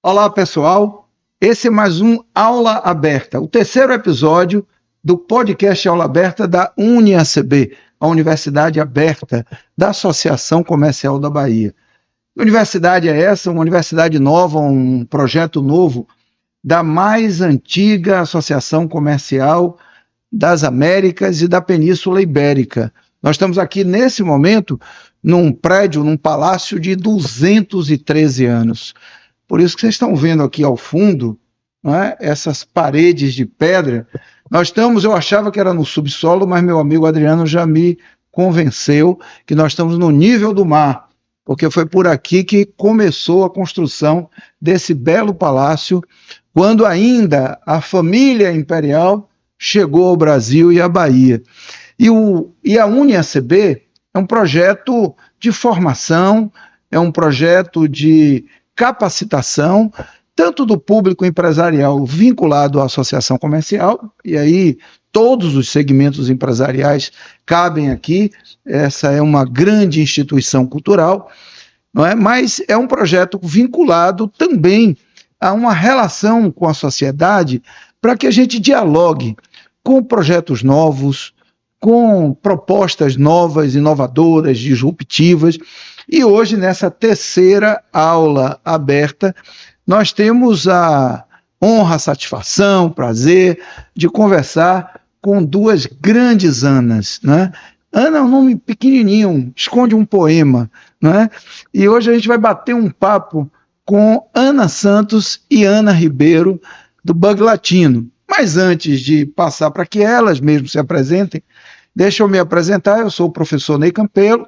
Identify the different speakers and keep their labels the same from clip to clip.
Speaker 1: Olá, pessoal. Esse é mais um Aula Aberta, o terceiro episódio do podcast Aula Aberta da UniACB, a Universidade Aberta da Associação Comercial da Bahia. Que universidade é essa? Uma universidade nova, um projeto novo da mais antiga associação comercial das Américas e da Península Ibérica. Nós estamos aqui, nesse momento, num prédio, num palácio de 213 anos. Por isso que vocês estão vendo aqui ao fundo, não é? Essas paredes de pedra. Eu achava que era no subsolo, mas meu amigo Adriano já me convenceu que nós estamos no nível do mar, porque foi por aqui que começou a construção desse belo palácio, quando ainda a família imperial chegou ao Brasil e à Bahia. E a UniACB é um projeto de formação, é um projeto de capacitação, tanto do público empresarial vinculado à associação comercial, e aí todos os segmentos empresariais cabem aqui, essa é uma grande instituição cultural, não é? Mas é um projeto vinculado também a uma relação com a sociedade para que a gente dialogue com projetos novos, com propostas novas, inovadoras, disruptivas. E hoje, nessa terceira aula aberta, nós temos a honra, a satisfação, o prazer de conversar com duas grandes Anas, né? Ana é um nome pequenininho, esconde um poema, né? E hoje a gente vai bater um papo com Ana Santos e Ana Ribeiro, do Bug Latino. Mas antes de passar para que elas mesmas se apresentem, deixa eu me apresentar. Eu sou o professor Ney Campelo,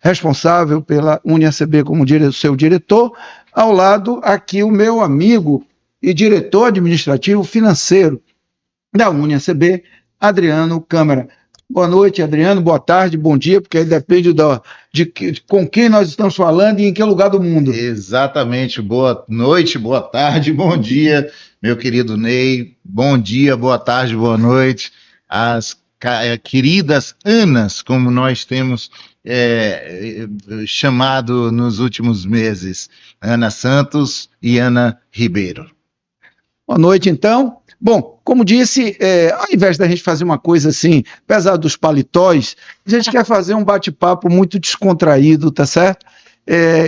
Speaker 1: responsável pela UniACB como seu diretor, ao lado aqui o meu amigo e diretor administrativo financeiro da UniACB, Adriano Câmara. Boa noite, Adriano, boa tarde, bom dia, porque aí depende com quem nós estamos falando e em que lugar do mundo.
Speaker 2: Exatamente, boa noite, boa tarde, bom dia, meu querido Ney, bom dia, boa tarde, boa noite, as queridas Anas, como nós temos chamado nos últimos meses, Ana Santos e Ana Ribeiro.
Speaker 1: Boa noite, então. Bom, como disse, ao invés da gente fazer uma coisa assim, apesar dos paletós, a gente quer fazer um bate-papo muito descontraído, tá certo?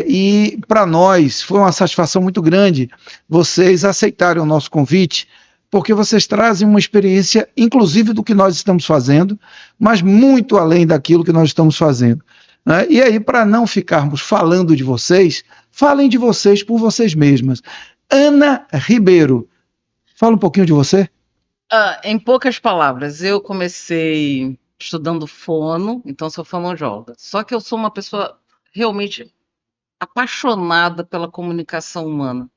Speaker 1: E para nós foi uma satisfação muito grande vocês aceitarem o nosso convite, porque vocês trazem uma experiência, inclusive do que nós estamos fazendo, mas muito além daquilo que nós estamos fazendo, né? E aí, para não ficarmos falando de vocês, falem de vocês por vocês mesmas. Ana Ribeiro, fala um pouquinho de você.
Speaker 3: Em poucas palavras, eu comecei estudando fono, então sou fonoaudióloga. Só que eu sou uma pessoa realmente apaixonada pela comunicação humana.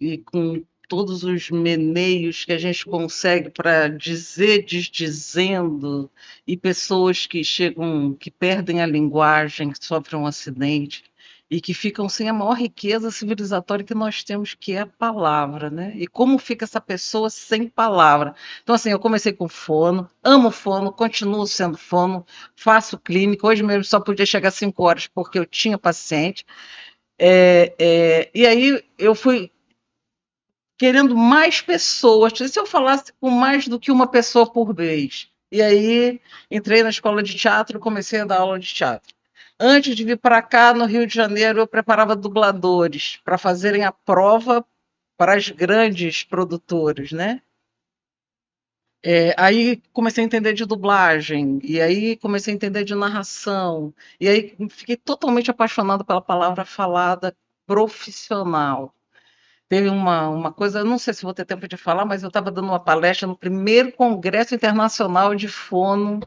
Speaker 3: E com todos os meneios que a gente consegue para dizer desdizendo, e pessoas que chegam, que perdem a linguagem, que sofrem um acidente, e que ficam sem a maior riqueza civilizatória que nós temos, que é a palavra, né? E como fica essa pessoa sem palavra? Então, assim, eu comecei com fono, amo fono, continuo sendo fono, faço clínica, hoje mesmo só podia chegar às 5 horas porque eu tinha paciente, e aí eu fui querendo mais pessoas, se eu falasse com mais do que uma pessoa por vez. E aí entrei na escola de teatro, comecei a dar aula de teatro. Antes de vir para cá, no Rio de Janeiro, eu preparava dubladores para fazerem a prova para as grandes produtoras, né? Aí comecei a entender de dublagem, e aí comecei a entender de narração, e aí fiquei totalmente apaixonada pela palavra falada profissional. Teve uma coisa, eu não sei se vou ter tempo de falar, mas eu estava dando uma palestra no primeiro Congresso Internacional de Fono,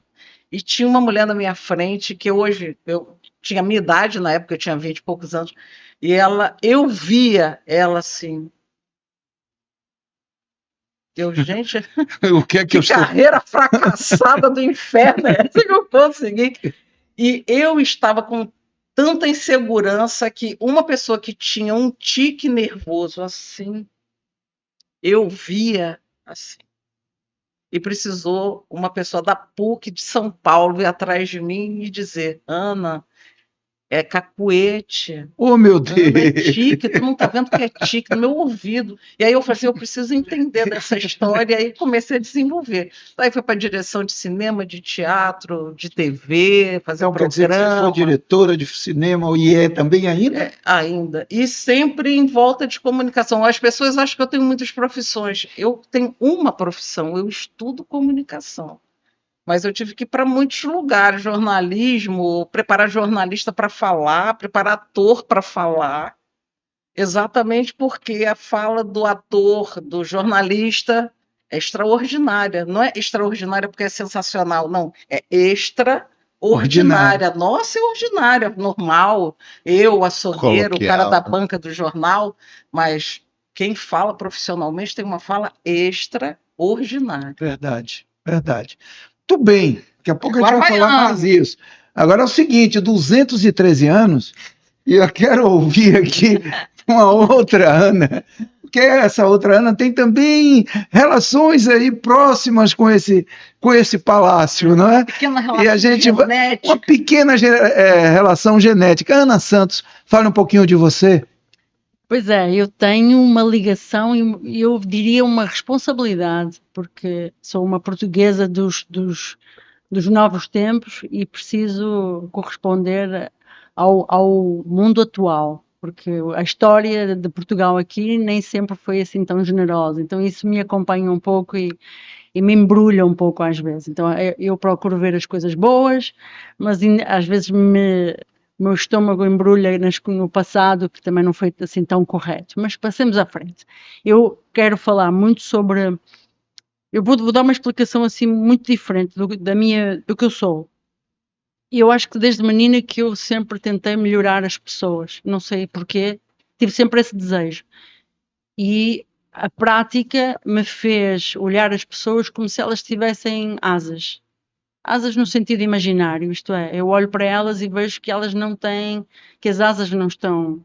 Speaker 3: e tinha uma mulher na minha frente, que hoje, eu tinha a minha idade, na época eu tinha 20 e poucos anos, e eu via ela assim. Gente,
Speaker 1: o que é que
Speaker 3: carreira fracassada do inferno é essa que eu consegui? E eu estava com tanta insegurança que uma pessoa que tinha um tique nervoso assim, eu via assim. E precisou uma pessoa da PUC de São Paulo vir atrás de mim e dizer: Ana, é cacuete.
Speaker 1: Oh, meu
Speaker 3: Ana, é
Speaker 1: Deus!
Speaker 3: tique, tu não tá vendo que é tique no meu ouvido. E aí eu falei assim, eu preciso entender dessa história, e aí comecei a desenvolver. Daí foi para direção de cinema, de teatro, de TV, fazer
Speaker 1: Então, quer dizer que você foi
Speaker 3: programa.
Speaker 1: diretora de cinema e é também ainda?
Speaker 3: Ainda. E sempre em volta de comunicação. As pessoas acham que eu tenho muitas profissões. Eu tenho uma profissão, eu estudo comunicação. Mas eu tive que ir para muitos lugares, jornalismo, preparar jornalista para falar, preparar ator para falar, exatamente porque a fala do ator, do jornalista, é extraordinária. Não é extraordinária porque é sensacional, não. É extraordinária. Nossa, é ordinária, normal. Eu, o açougueiro, o cara da banca do jornal, mas quem fala profissionalmente tem uma fala extraordinária.
Speaker 1: Verdade, verdade. Muito bem, daqui a pouco a gente vai falar mais isso. Agora é o seguinte, 213 anos, e eu quero ouvir aqui uma outra Ana, porque essa outra Ana tem também relações aí próximas com esse palácio, não é?
Speaker 3: Pequena relação
Speaker 1: e a gente
Speaker 3: genética.
Speaker 1: Uma pequena relação genética. Ana Santos, fale um pouquinho de você.
Speaker 4: Pois é, eu tenho uma ligação e eu diria uma responsabilidade, porque sou uma portuguesa dos novos tempos e preciso corresponder ao mundo atual, porque a história de Portugal aqui nem sempre foi assim tão generosa, então isso me acompanha um pouco e me embrulha um pouco às vezes. Então eu procuro ver as coisas boas, mas às vezes o meu estômago embrulha no passado, que também não foi assim tão correto. Mas passemos à frente. Eu quero falar muito sobre... Eu vou dar uma explicação assim muito diferente do que eu sou. Eu acho que desde menina que eu sempre tentei melhorar as pessoas. Não sei porquê, tive sempre esse desejo. E a prática me fez olhar as pessoas como se elas tivessem asas. Asas no sentido imaginário, isto é, eu olho para elas e vejo que elas não têm, que as asas não estão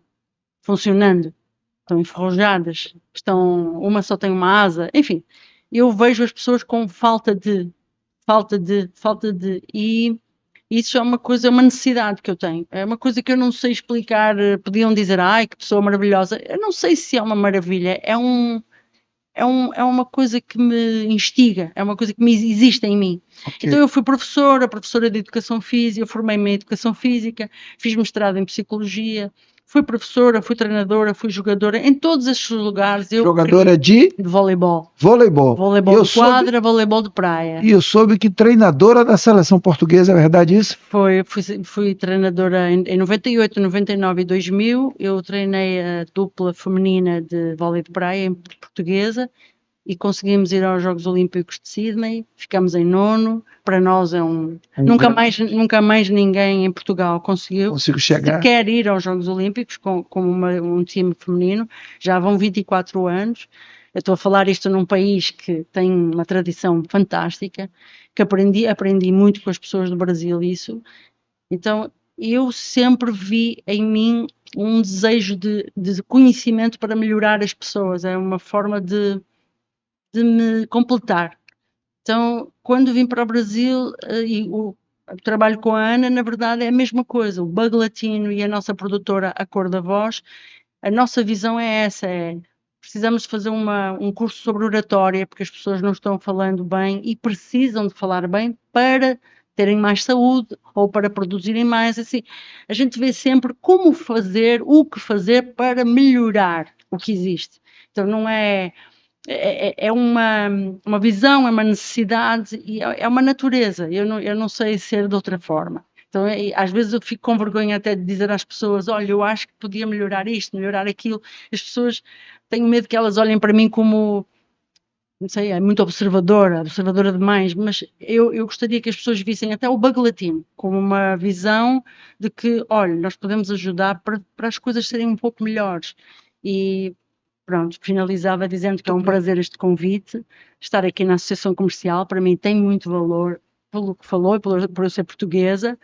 Speaker 4: funcionando, estão enferrujadas, uma só tem uma asa, enfim, eu vejo as pessoas com falta de, e isso é uma coisa, é uma necessidade que eu tenho, é uma coisa que eu não sei explicar, podiam dizer, ai, que pessoa maravilhosa, eu não sei se é uma maravilha, é uma coisa que me instiga, é uma coisa que existe em mim. Okay. Então eu fui professora de Educação Física, eu formei-me em Educação Física, fiz mestrado em Psicologia, fui professora, fui treinadora, fui jogadora, em todos estes lugares.
Speaker 1: Jogadora de
Speaker 4: voleibol.
Speaker 1: Voleibol.
Speaker 4: Voleibol de quadra, voleibol de praia.
Speaker 1: E eu soube que treinadora da seleção portuguesa, é verdade isso?
Speaker 4: Fui treinadora em 98, 99 e 2000, eu treinei a dupla feminina de vôlei de praia portuguesa e conseguimos ir aos Jogos Olímpicos de Sydney, ficamos em 9º, para nós é nunca mais ninguém em Portugal conseguiu
Speaker 1: chegar.
Speaker 4: Sequer ir aos Jogos Olímpicos com um time feminino, já vão 24 anos, eu estou a falar isto num país que tem uma tradição fantástica, que aprendi muito com as pessoas do Brasil isso, então eu sempre vi em mim um desejo de conhecimento para melhorar as pessoas, é uma forma de me completar. Então, quando vim para o Brasil e o trabalho com a Ana, na verdade é a mesma coisa, o Bug Latino e a nossa produtora A Cor da Voz, a nossa visão é essa, precisamos fazer um curso sobre oratória, porque as pessoas não estão falando bem e precisam de falar bem para terem mais saúde ou para produzirem mais, assim, a gente vê sempre como fazer, o que fazer para melhorar o que existe. Então não é uma visão, é uma necessidade e é uma natureza, eu não sei ser de outra forma. Então, às vezes eu fico com vergonha até de dizer às pessoas, olha, eu acho que podia melhorar isto, melhorar aquilo. As pessoas, tenho medo que elas olhem para mim como, não sei, é muito observadora demais, mas eu gostaria que as pessoas vissem até o Bug Latino como uma visão de que, olha, nós podemos ajudar para as coisas serem um pouco melhores. E pronto, finalizava dizendo que é um prazer este convite, estar aqui na Associação Comercial, para mim tem muito valor, pelo que falou e por eu ser portuguesa,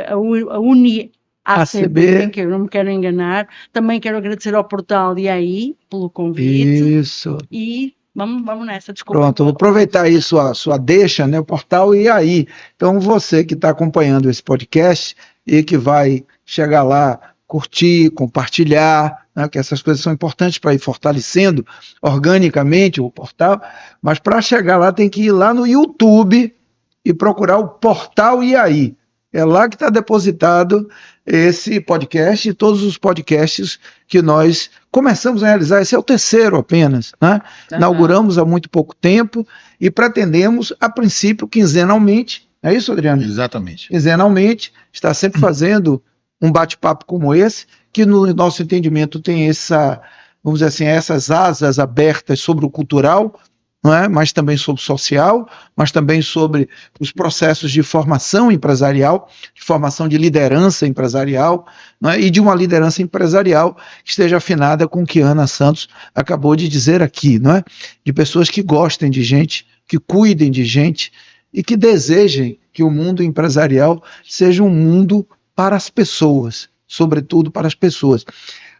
Speaker 4: a UniACB, que eu não me quero enganar, também quero agradecer ao portal e aí pelo convite.
Speaker 1: Isso.
Speaker 4: E vamos nessa, desculpa.
Speaker 1: Pronto, vou aproveitar aí sua deixa, né, o portal e aí. Então você que está acompanhando esse podcast e que vai chegar lá, curtir, compartilhar, né, que essas coisas são importantes para ir fortalecendo organicamente o portal, mas para chegar lá tem que ir lá no YouTube e procurar o Portal E Aí. É lá que está depositado esse podcast e todos os podcasts que nós começamos a realizar. Esse é o terceiro apenas, né? Inauguramos há muito pouco tempo e pretendemos, a princípio, quinzenalmente. É isso, Adriano?
Speaker 2: Exatamente.
Speaker 1: Quinzenalmente, está sempre fazendo um bate-papo como esse, que no nosso entendimento tem essa, vamos dizer assim, essas asas abertas sobre o cultural, não é? Mas também sobre o social, mas também sobre os processos de formação empresarial, de formação de liderança empresarial, não é? E de uma liderança empresarial que esteja afinada com o que Ana Santos acabou de dizer aqui, não é? De pessoas que gostem de gente, que cuidem de gente e que desejem que o mundo empresarial seja um mundo para as pessoas, sobretudo para as pessoas.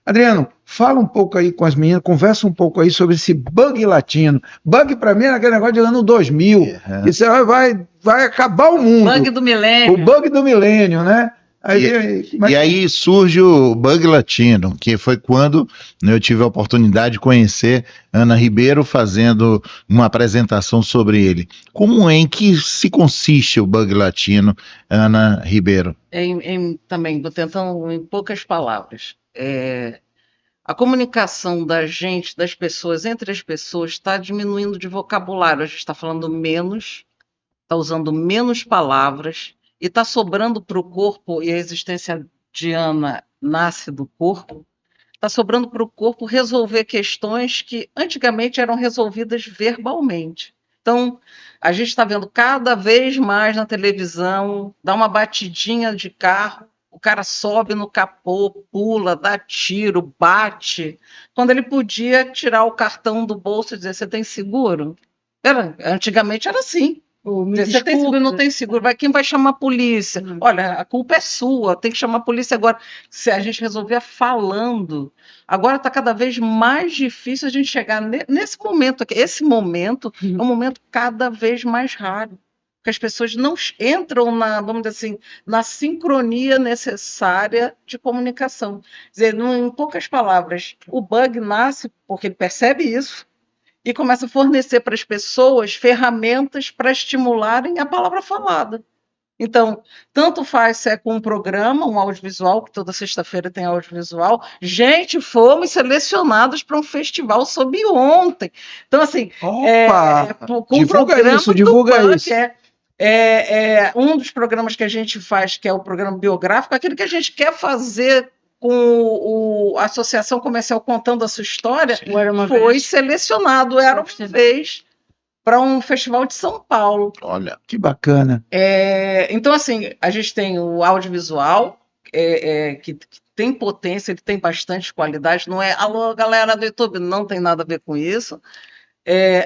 Speaker 1: Adriano, fala um pouco aí com as meninas, conversa um pouco aí sobre esse bug latino. Bug para mim é aquele negócio de ano 2000.
Speaker 2: Uhum.
Speaker 1: Isso vai acabar o mundo.
Speaker 3: Bug do milênio.
Speaker 1: O bug do milênio, né?
Speaker 2: E aí surge o Bug Latino, que foi quando eu tive a oportunidade de conhecer Ana Ribeiro fazendo uma apresentação sobre ele. Em que se consiste o Bug Latino, Ana Ribeiro?
Speaker 3: Também, vou tentando em poucas palavras. A comunicação da gente, das pessoas, entre as pessoas, está diminuindo de vocabulário. A gente está falando menos, está usando menos palavras e está sobrando para o corpo, e a existência de Ana nasce do corpo, está sobrando para o corpo resolver questões que antigamente eram resolvidas verbalmente. Então, a gente está vendo cada vez mais na televisão, dá uma batidinha de carro, o cara sobe no capô, pula, dá tiro, bate, quando ele podia tirar o cartão do bolso e dizer, você tem seguro? Antigamente era assim. Você tem seguro, não tem seguro, quem vai chamar a polícia? Olha, a culpa é sua, tem que chamar a polícia agora. Se a gente resolver falando, agora está cada vez mais difícil a gente chegar nesse momento aqui. Esse momento é um momento cada vez mais raro, porque as pessoas não entram vamos dizer assim, na sincronia necessária de comunicação. Quer dizer, em poucas palavras, o bug nasce porque ele percebe isso, e começa a fornecer para as pessoas ferramentas para estimularem a palavra falada. Então, tanto faz se é com um programa, um audiovisual, que toda sexta-feira tem audiovisual. Gente, fomos selecionados para um festival sob ontem. Então, assim,
Speaker 1: com divulga isso.
Speaker 3: Um dos programas que a gente faz, que é o programa biográfico, aquele que a gente quer fazer com a Associação Comercial Contando a Sua História, foi selecionado, era uma vez, para um festival de São Paulo.
Speaker 1: Olha, que bacana.
Speaker 3: Então, assim, a gente tem o audiovisual, que tem potência, ele tem bastante qualidade, não é, alô, galera do YouTube, não tem nada a ver com isso.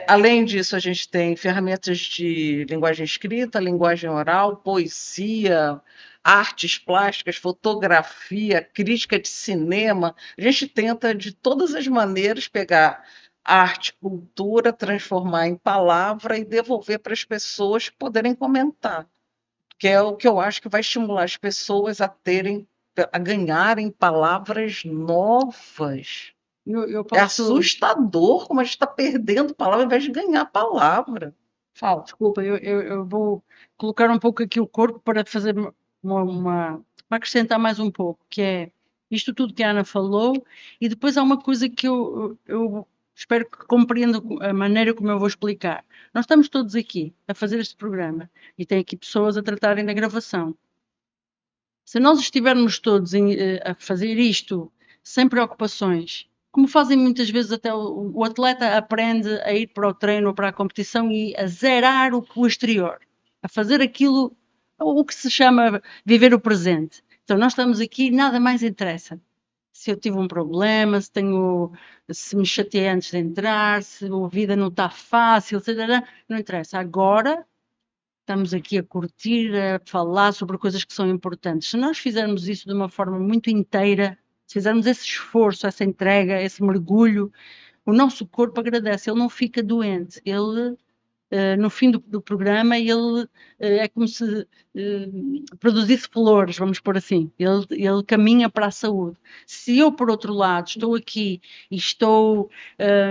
Speaker 3: Além disso, a gente tem ferramentas de linguagem escrita, linguagem oral, poesia, artes plásticas, fotografia, crítica de cinema. A gente tenta, de todas as maneiras, pegar arte, cultura, transformar em palavra e devolver para as pessoas poderem comentar, que é o que eu acho que vai estimular as pessoas a ganharem palavras novas. É assustador como a gente está perdendo palavra ao invés de ganhar palavra.
Speaker 4: Fala. Desculpa, eu vou colocar um pouco aqui o corpo para fazer para acrescentar mais um pouco, que é isto tudo que a Ana falou, e depois há uma coisa que eu espero que compreendam a maneira como eu vou explicar. Nós estamos todos aqui a fazer este programa e tem aqui pessoas a tratarem da gravação. Se nós estivermos todos a fazer isto sem preocupações, como fazem muitas vezes até o atleta aprende a ir para o treino ou para a competição e a zerar o exterior, a fazer aquilo, o que se chama viver o presente. Então nós estamos aqui e nada mais interessa. Se eu tive um problema, se me chateei antes de entrar, se a vida não está fácil, não interessa. Agora estamos aqui a curtir, a falar sobre coisas que são importantes. Se nós fizermos isso de uma forma muito inteira, se fizermos esse esforço, essa entrega, esse mergulho, o nosso corpo agradece, ele não fica doente, ele no fim do programa, ele é como se produzisse flores, vamos pôr assim. Ele caminha para a saúde. Se eu, por outro lado, estou aqui e estou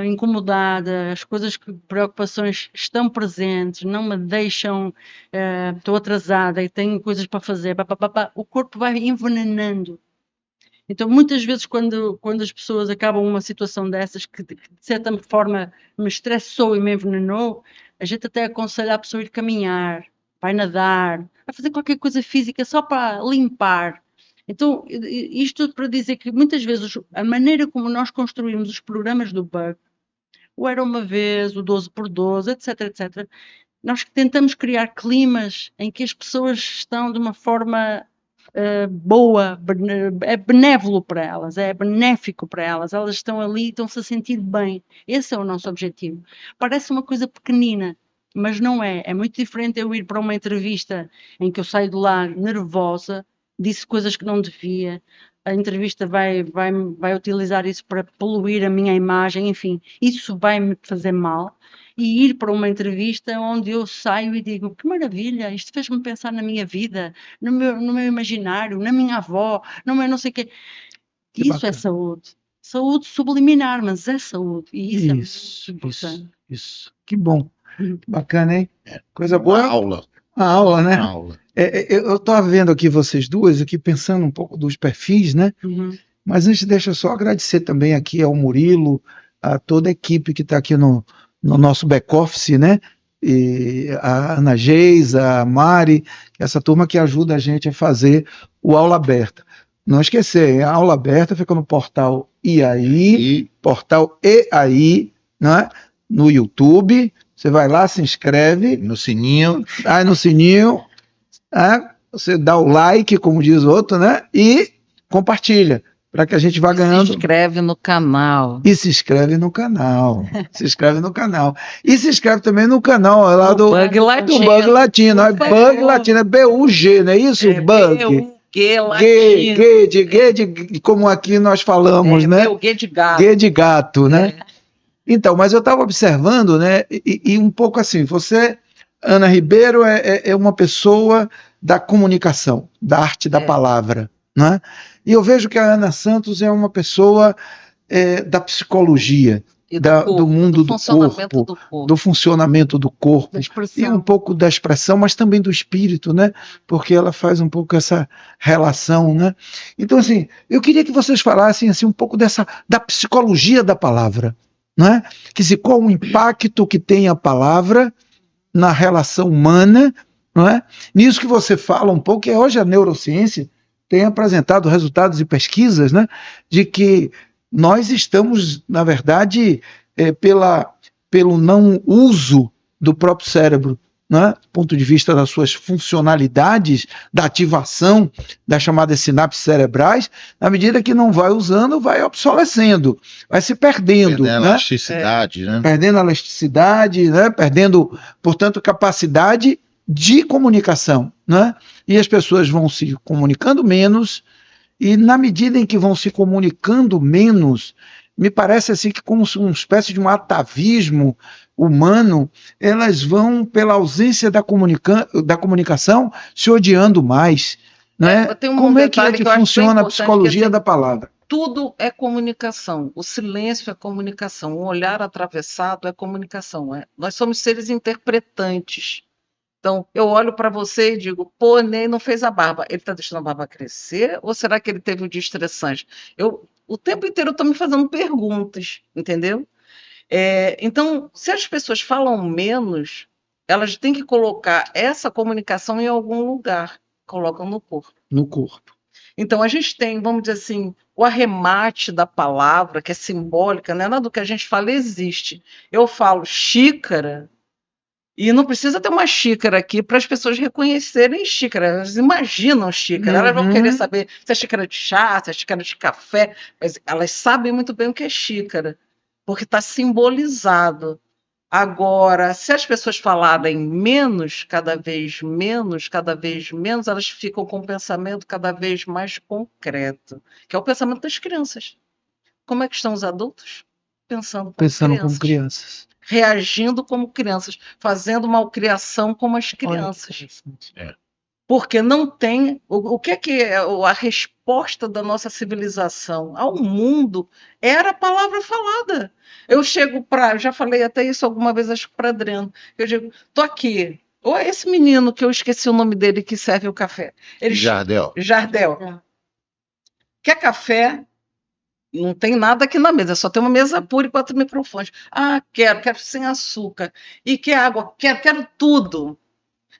Speaker 4: incomodada, as preocupações estão presentes, não me deixam, estou atrasada e tenho coisas para fazer, o corpo vai envenenando. Então, muitas vezes, quando as pessoas acabam uma situação dessas, que de certa forma me estressou e me envenenou, a gente até aconselha a pessoa a ir caminhar, vai nadar, vai fazer qualquer coisa física só para limpar. Então, isto para dizer que muitas vezes a maneira como nós construímos os programas do Bug, o Era Uma Vez, o 12x12, etc, etc, nós tentamos criar climas em que as pessoas estão de uma forma boa, é benévolo para elas, é benéfico para elas, elas estão ali e estão-se a sentir bem. Esse é o nosso objetivo. Parece uma coisa pequenina, mas não é. É muito diferente eu ir para uma entrevista em que eu saio de lá nervosa, disse coisas que não devia, a entrevista vai utilizar isso para poluir a minha imagem, enfim, isso vai me fazer mal. E ir para uma entrevista onde eu saio e digo, que maravilha, isto fez-me pensar na minha vida, no meu imaginário, na minha avó, no meu não sei o quê.
Speaker 1: Que
Speaker 4: Isso
Speaker 1: bacana.
Speaker 4: é saúde. Saúde subliminar, mas é saúde. E isso é muito importante.
Speaker 1: Isso. Que bom. Que bacana, hein? Coisa
Speaker 2: Uma
Speaker 1: boa.
Speaker 2: aula.
Speaker 1: A aula, né?
Speaker 2: Uma aula.
Speaker 1: Eu estou vendo aqui vocês duas, aqui pensando um pouco dos perfis, né?
Speaker 4: Uhum.
Speaker 1: Mas antes, deixa eu só agradecer também aqui ao Murilo, a toda a equipe que está aqui no nosso back-office, né? E a Ana Geisa, a Mari, essa turma que ajuda a gente a fazer o Aula Aberta. Não esquecer, a Aula Aberta fica no portal
Speaker 2: E
Speaker 1: portal EAI, né? No YouTube. Você vai lá, se inscreve,
Speaker 2: no sininho.
Speaker 1: aí no sininho, você dá o like, como diz o outro, né? E compartilha, para que a gente vá ganhando.
Speaker 3: Se inscreve no canal.
Speaker 1: E se inscreve no canal. Se inscreve no canal. E se inscreve também no canal lá do
Speaker 3: Bug Latino.
Speaker 1: do Bug Latino. É
Speaker 3: Por
Speaker 1: Bug
Speaker 3: favor.
Speaker 1: Latino, é B-U-G, não é isso? Bug.
Speaker 3: B-U-G
Speaker 1: G,
Speaker 3: Latino.
Speaker 1: G de como aqui nós falamos, né?
Speaker 3: B-U-G de gato.
Speaker 1: G de gato, né?
Speaker 3: É.
Speaker 1: Então, mas eu estava observando, né? E um pouco assim, você, Ana Ribeiro, é uma pessoa da comunicação, da arte da palavra, né? E eu vejo que a Ana Santos é uma pessoa da psicologia,
Speaker 3: E
Speaker 1: do mundo do
Speaker 3: funcionamento
Speaker 1: corpo,
Speaker 3: do corpo.
Speaker 1: do funcionamento do corpo,
Speaker 4: Da
Speaker 1: e
Speaker 4: expressão.
Speaker 1: um pouco da expressão, mas também do espírito, né? Porque ela faz um pouco essa relação, né? Então, assim, eu queria que vocês falassem assim, um pouco da psicologia da palavra, né? Qual o impacto que tem a palavra na relação humana, não é? Nisso que você fala um pouco, que hoje a neurociência tem apresentado resultados e pesquisas, né, de que nós estamos, na verdade, pelo não uso do próprio cérebro, né, do ponto de vista das suas funcionalidades, da ativação das chamadas sinapses cerebrais, na medida que não vai usando, vai obsolecendo, vai se perdendo.
Speaker 2: Perdendo
Speaker 1: né?
Speaker 2: elasticidade, né?
Speaker 1: Perdendo elasticidade, né? Perdendo, portanto, capacidade de comunicação, né? E as pessoas vão se comunicando menos, e na medida em que vão se comunicando menos, me parece assim que como uma espécie de um atavismo humano, elas vão, pela ausência da comunicação, se odiando mais. Né?
Speaker 3: Tem um
Speaker 1: Como é que
Speaker 3: detalhe que eu acho bem
Speaker 1: funciona a
Speaker 3: importante,
Speaker 1: psicologia
Speaker 3: que, assim,
Speaker 1: da palavra?
Speaker 3: Tudo é comunicação. O silêncio é comunicação. O olhar atravessado é comunicação. Nós somos seres interpretantes. Então, eu olho para você e digo, pô, Ney não fez a barba. Ele está deixando a barba crescer? Ou será que ele teve um dia estressante? O tempo inteiro eu estou me fazendo perguntas, entendeu? Então, se as pessoas falam menos, elas têm que colocar essa comunicação em algum lugar. Colocam no corpo.
Speaker 1: No corpo.
Speaker 3: Então, a gente tem, vamos dizer assim, o arremate da palavra, que é simbólica, né? Nada do que a gente fala existe. Eu falo xícara, e não precisa ter uma xícara aqui para as pessoas reconhecerem xícara. Elas imaginam xícara, elas vão querer saber se é xícara de chá, se é xícara de café, mas elas sabem muito bem o que é xícara, porque está simbolizado. Agora, se as pessoas falarem menos, cada vez menos, elas ficam com um pensamento cada vez mais concreto, que é o pensamento das crianças. Como é que estão os adultos? Pensando como
Speaker 1: Como crianças.
Speaker 3: reagindo como crianças, fazendo malcriação como as crianças. Porque não tem. O que é a resposta da nossa civilização ao mundo era a palavra falada. Eu chego para. Já falei até isso alguma vez, acho que para Adriano. Eu digo, tô aqui. Ou é esse menino que eu esqueci o nome dele que serve o café.
Speaker 2: Jardel.
Speaker 3: Jardel. Quer café? Não tem nada aqui na mesa, só tem uma mesa pura e 4 microfones. Ah, quero sem açúcar. E quer água? Quero tudo.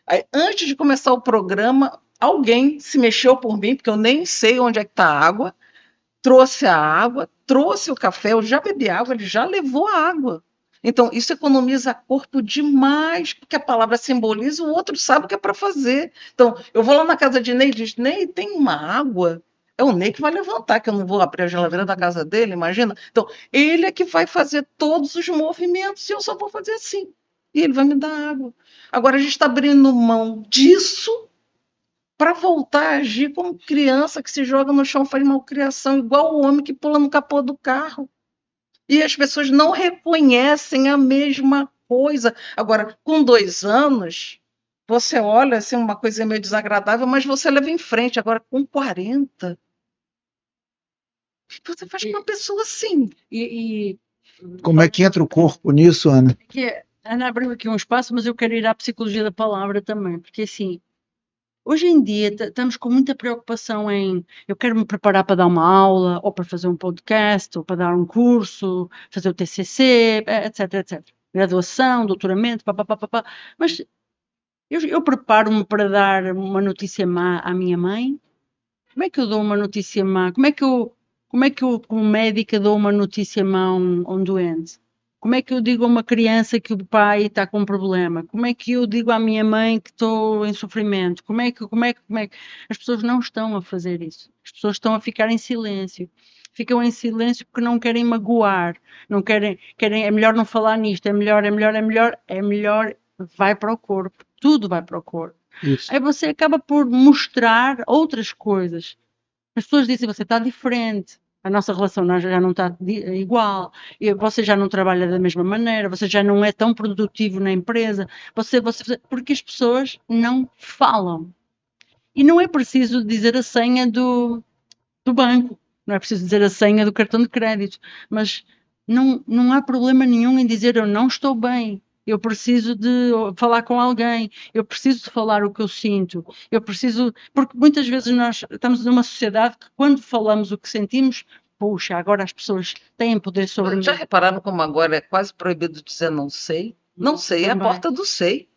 Speaker 3: Aí, antes de começar o programa, alguém se mexeu por mim, porque eu nem sei onde é que está a água, trouxe a água, trouxe o café, eu já bebi água, ele já levou a água. Então, isso economiza corpo demais, porque a palavra simboliza, o outro sabe o que é para fazer. Então, eu vou lá na casa de Ney e diz, Ney, tem uma água? É o Ney que vai levantar, que eu não vou abrir a geladeira da casa dele, imagina? Então, ele é que vai fazer todos os movimentos e eu só vou fazer assim. E ele vai me dar água. Agora a gente está abrindo mão disso para voltar a agir como criança que se joga no chão, faz malcriação, igual o homem que pula no capô do carro. E as pessoas não reconhecem a mesma coisa. Agora, com 2 anos, você olha assim, uma coisa meio desagradável, mas você leva em frente. Agora, com 40, você faz com uma pessoa assim.
Speaker 1: Como é que entra o corpo nisso, Ana?
Speaker 4: Ana abriu aqui um espaço, mas eu quero ir à psicologia da palavra também, porque assim, hoje em dia estamos com muita preocupação em eu quero me preparar para dar uma aula, ou para fazer um podcast, ou para dar um curso, fazer o TCC, etc, etc. Graduação, doutoramento, papapá. Mas eu preparo-me para dar uma notícia má à minha mãe? Como é que eu dou uma notícia má? Como é que eu, como médica, dou uma notícia má a um doente? Como é que eu digo a uma criança que o pai está com um problema? Como é que eu digo à minha mãe que estou em sofrimento? Como é que... As pessoas não estão a fazer isso. As pessoas estão a ficar em silêncio. Ficam em silêncio porque não querem magoar. Não querem, é melhor não falar nisto. É melhor, vai para o corpo. Tudo vai para o corpo.
Speaker 1: Isso.
Speaker 4: Aí você acaba por mostrar outras coisas. As pessoas dizem, você está diferente, a nossa relação já não está igual, você já não trabalha da mesma maneira, você já não é tão produtivo na empresa, porque as pessoas não falam. E não é preciso dizer a senha do banco, não é preciso dizer a senha do cartão de crédito, mas não há problema nenhum em dizer eu não estou bem. Eu preciso de falar com alguém, eu preciso de falar o que eu sinto, porque muitas vezes nós estamos numa sociedade que quando falamos o que sentimos, puxa, agora as pessoas têm poder sobre mim.
Speaker 3: Já repararam como agora é quase proibido dizer não sei? Não sei é a porta do sei.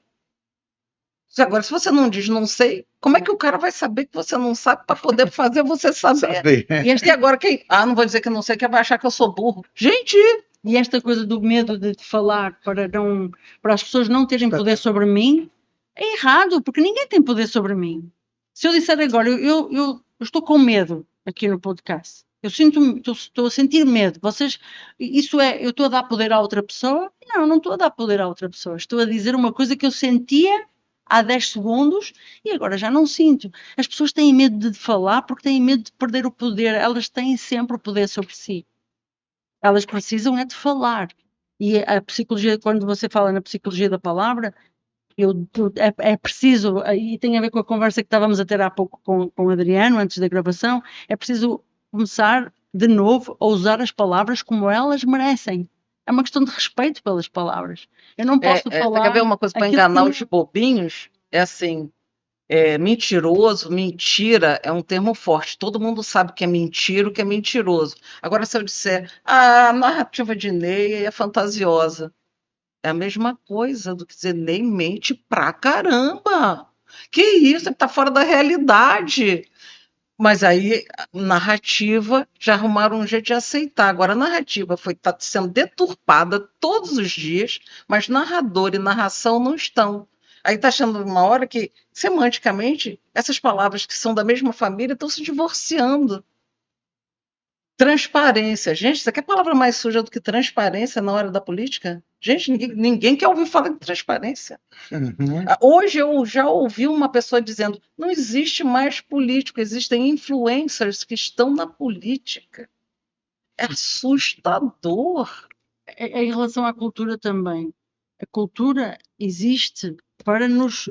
Speaker 3: Agora, se você não diz não sei, como é que o cara vai saber que você não sabe para poder fazer você saber? E agora quem? Não vou dizer que não sei, que vai achar que eu sou burro. Gente! E esta coisa do medo de falar para as pessoas não terem poder sobre mim é errado, porque ninguém tem poder sobre mim. Se eu disser agora, eu estou com medo aqui no podcast. Estou a sentir medo. Eu estou a dar poder a outra pessoa? Não estou a dar poder a outra pessoa. Estou a dizer uma coisa que eu sentia há 10 segundos e agora já não sinto. As pessoas têm medo de falar porque têm medo de perder o poder. Elas têm sempre o poder sobre si. Elas precisam é de falar. E a psicologia, quando você fala na psicologia da palavra, é preciso, e tem a ver com a conversa que estávamos a ter há pouco com o Adriano, antes da gravação, é preciso começar de novo a usar as palavras como elas merecem. É uma questão de respeito pelas palavras. Eu não posso falar... Quer ver uma coisa para enganar os bobinhos? É assim, mentiroso, mentira é um termo forte. Todo mundo sabe que é mentira, o que é mentiroso. Agora, se eu disser, a narrativa de Ney é fantasiosa, é a mesma coisa do que dizer Ney mente pra caramba. Que isso, ele tá fora da realidade. Mas aí, narrativa, já arrumaram um jeito de aceitar. Agora, a narrativa está sendo deturpada todos os dias, mas narrador e narração não estão. Aí está achando uma hora que, semanticamente, essas palavras que são da mesma família estão se divorciando. Transparência. Gente, isso aqui é palavra mais suja do que transparência na hora da política? Gente, ninguém quer ouvir falar de transparência.
Speaker 1: Uhum.
Speaker 3: Hoje eu já ouvi uma pessoa dizendo, não existe mais político, existem influencers que estão na política. É assustador.
Speaker 4: em relação à cultura também. A cultura existe para nos,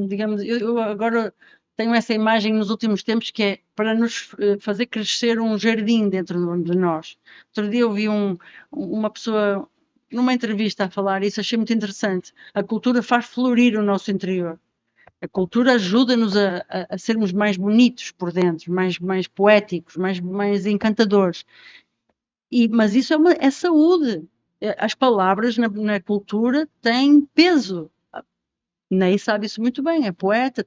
Speaker 4: digamos, eu agora tenho essa imagem nos últimos tempos que é para nos fazer crescer um jardim dentro de nós. Outro dia eu vi uma pessoa numa entrevista a falar isso, achei muito interessante. A cultura faz florir o nosso interior. A cultura ajuda-nos a sermos mais bonitos por dentro, mais poéticos, mais encantadores. Mas isso é saúde. As palavras na cultura têm peso. Ney sabe isso muito bem, é poeta,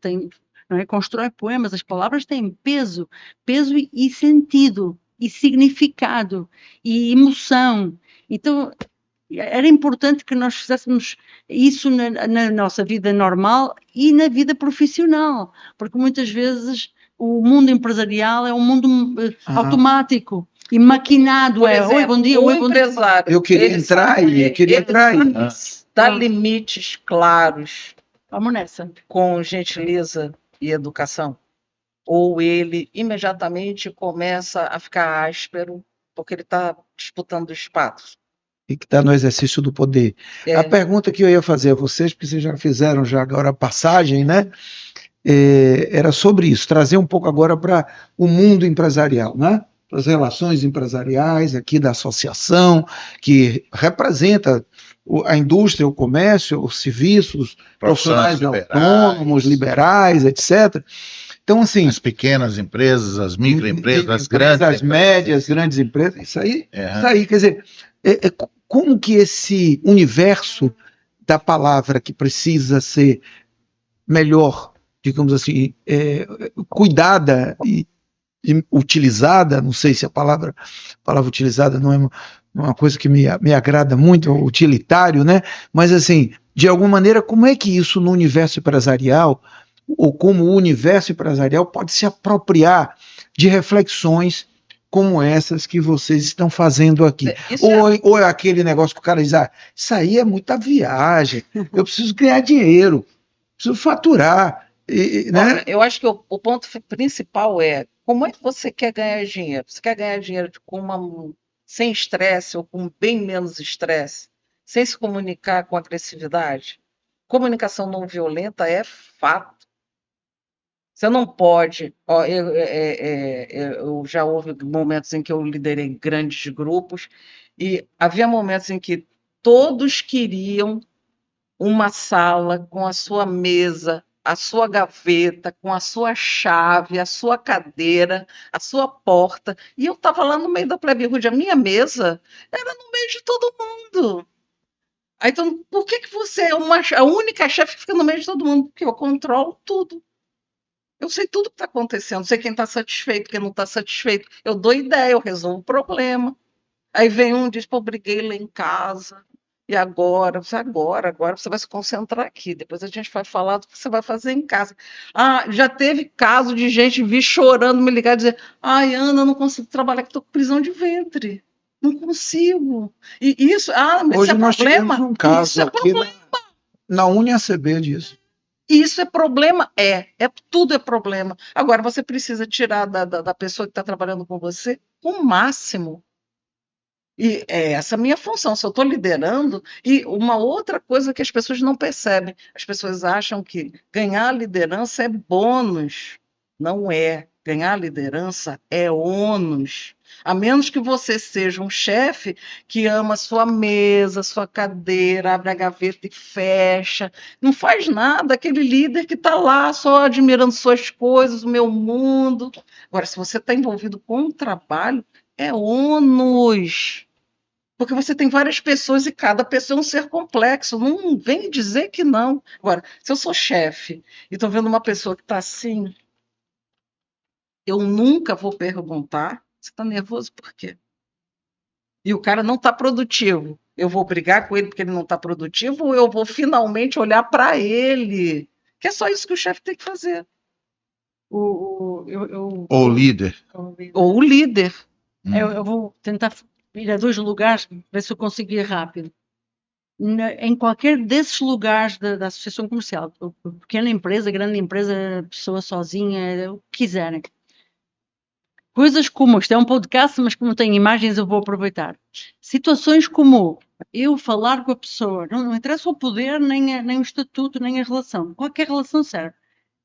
Speaker 4: não é? Constrói poemas, as palavras têm peso e sentido, e significado, e emoção. Então, era importante que nós fizéssemos isso na nossa vida normal e na vida profissional, porque muitas vezes o mundo empresarial é um mundo automático e maquinado.
Speaker 3: Por exemplo,
Speaker 4: oi, bom dia,
Speaker 3: o
Speaker 4: oi, bom dia.
Speaker 3: empresário,
Speaker 1: Eu queria entrar aí,
Speaker 3: dá limites claros.
Speaker 4: Vamos nessa.
Speaker 3: Com gentileza e educação? Ou ele imediatamente começa a ficar áspero porque ele está disputando espaço?
Speaker 1: E que está no exercício do poder. A pergunta que eu ia fazer a vocês, porque vocês já fizeram agora a passagem, né? Era sobre isso, trazer um pouco agora para o mundo empresarial, né? As relações empresariais aqui da associação, que representa a indústria, o comércio, os serviços, profissionais autônomos, liberais, etc. Então, assim...
Speaker 2: As pequenas empresas, as microempresas, as
Speaker 1: grandes
Speaker 2: empresas,
Speaker 1: as médias, grandes empresas, isso aí, quer dizer, como que esse universo da palavra que precisa ser melhor, digamos assim, cuidada e utilizada, não sei se a palavra utilizada não é uma coisa que me agrada muito, utilitário, né? Mas assim, de alguma maneira, como é que isso no universo empresarial, ou como o universo empresarial pode se apropriar de reflexões como essas que vocês estão fazendo aqui? Ou é aquele negócio que o cara diz, isso aí é muita viagem, eu preciso ganhar dinheiro, preciso faturar. Né?
Speaker 3: Olha, eu acho que o ponto principal é como é que você quer ganhar dinheiro? Você quer ganhar dinheiro sem estresse ou com bem menos estresse? Sem se comunicar com agressividade? Comunicação não violenta é fato. Você não pode... eu já houve momentos em que eu liderei grandes grupos e havia momentos em que todos queriam uma sala com a sua mesa, a sua gaveta, com a sua chave, a sua cadeira, a sua porta. E eu estava lá no meio da plebe rude. A minha mesa era no meio de todo mundo. Aí, então, por que você é a única chefe que fica no meio de todo mundo? Porque eu controlo tudo. Eu sei tudo que está acontecendo. Sei quem está satisfeito, quem não está satisfeito. Eu dou ideia, eu resolvo o problema. Aí vem um e diz, briguei lá em casa. E agora você vai se concentrar aqui, depois a gente vai falar do que você vai fazer em casa. Já teve caso de gente vir chorando, me ligar e dizer, Ana, eu não consigo trabalhar, que estou com prisão de ventre. Não consigo. E isso, mas
Speaker 1: hoje
Speaker 3: isso é
Speaker 1: nós
Speaker 3: problema?
Speaker 1: tivemos um caso aqui na UniACB disso.
Speaker 3: Isso é problema? Tudo é problema. Agora, você precisa tirar da pessoa que está trabalhando com você o máximo. E é essa a minha função, se eu estou liderando. E uma outra coisa que as pessoas não percebem, as pessoas acham que ganhar liderança é bônus. Não é. Ganhar liderança é ônus. A menos que você seja um chefe que ama sua mesa, sua cadeira, abre a gaveta e fecha. Não faz nada, aquele líder que está lá só admirando suas coisas, o meu mundo. Agora, se você está envolvido com o trabalho, é ônus. Porque você tem várias pessoas e cada pessoa é um ser complexo. Não vem dizer que não. Agora, se eu sou chefe e estou vendo uma pessoa que está assim, eu nunca vou perguntar, você está nervoso por quê? E o cara não está produtivo. Eu vou brigar com ele porque ele não está produtivo ou eu vou finalmente olhar para ele? Que é só isso que o chefe tem que fazer.
Speaker 2: Ou o líder.
Speaker 3: Ou o líder.
Speaker 4: Eu vou tentar ir a 2 lugares, ver se eu consigo ir rápido. Em qualquer desses lugares da associação comercial, pequena empresa, grande empresa, pessoa sozinha, o que quiserem. Coisas como, isto é um podcast, mas como tem imagens eu vou aproveitar. Situações como eu falar com a pessoa, não interessa o poder, nem o estatuto, nem a relação, qualquer relação serve.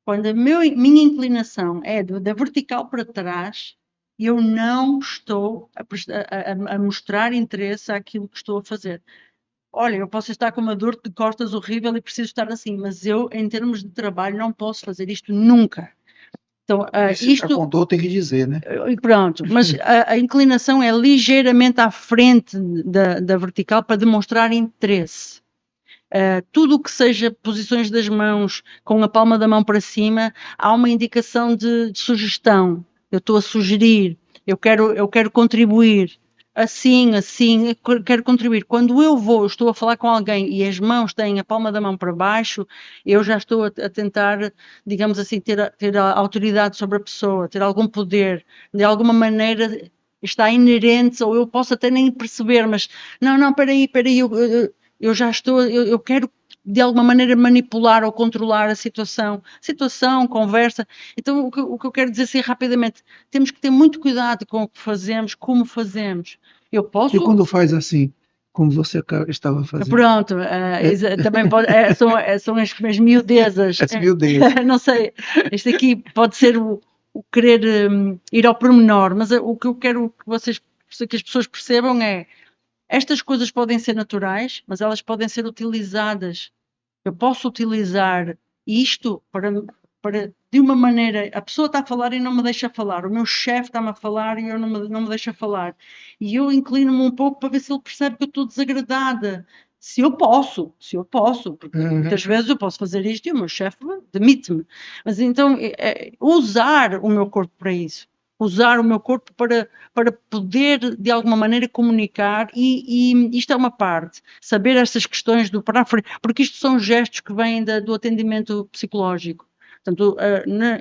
Speaker 4: Quando a minha inclinação é da vertical para trás, eu não estou a mostrar interesse àquilo que estou a fazer. Olha, eu posso estar com uma dor de costas horrível e preciso estar assim, mas eu, em termos de trabalho, não posso fazer isto nunca. Então,
Speaker 1: Se já contou, tem que dizer, né?
Speaker 4: pronto, mas a inclinação é ligeiramente à frente da vertical para demonstrar interesse. Tudo o que seja posições das mãos com a palma da mão para cima, há uma indicação de sugestão. Eu estou a sugerir, eu quero contribuir. Assim, eu quero contribuir. Quando estou a falar com alguém e as mãos têm a palma da mão para baixo, eu já estou a tentar, digamos assim, ter a autoridade sobre a pessoa, ter algum poder, de alguma maneira está inerente, ou eu posso até nem perceber, mas não, peraí, eu já estou, eu quero de alguma maneira manipular ou controlar a situação, conversa. Então o que eu quero dizer assim rapidamente, temos que ter muito cuidado com o que fazemos, como fazemos. Eu posso...
Speaker 1: E quando faz assim, como você estava fazendo?
Speaker 4: Pronto, também pode, são as miudezas.
Speaker 1: As miudezas.
Speaker 4: Não sei, este aqui pode ser o querer ir ao pormenor, mas o que eu quero que as pessoas percebam é: estas coisas podem ser naturais, mas elas podem ser utilizadas. Eu posso utilizar isto para de uma maneira... A pessoa está a falar e não me deixa falar. O meu chefe está-me a falar e eu não me deixa falar. E eu inclino-me um pouco para ver se ele percebe que eu estou desagradada. Se eu posso, porque muitas vezes eu posso fazer isto e o meu chefe demite-me. Mas então, usar o meu corpo para isso. Usar o meu corpo para poder, de alguma maneira, comunicar, e isto é uma parte, saber estas questões porque isto são gestos que vêm do atendimento psicológico. Portanto,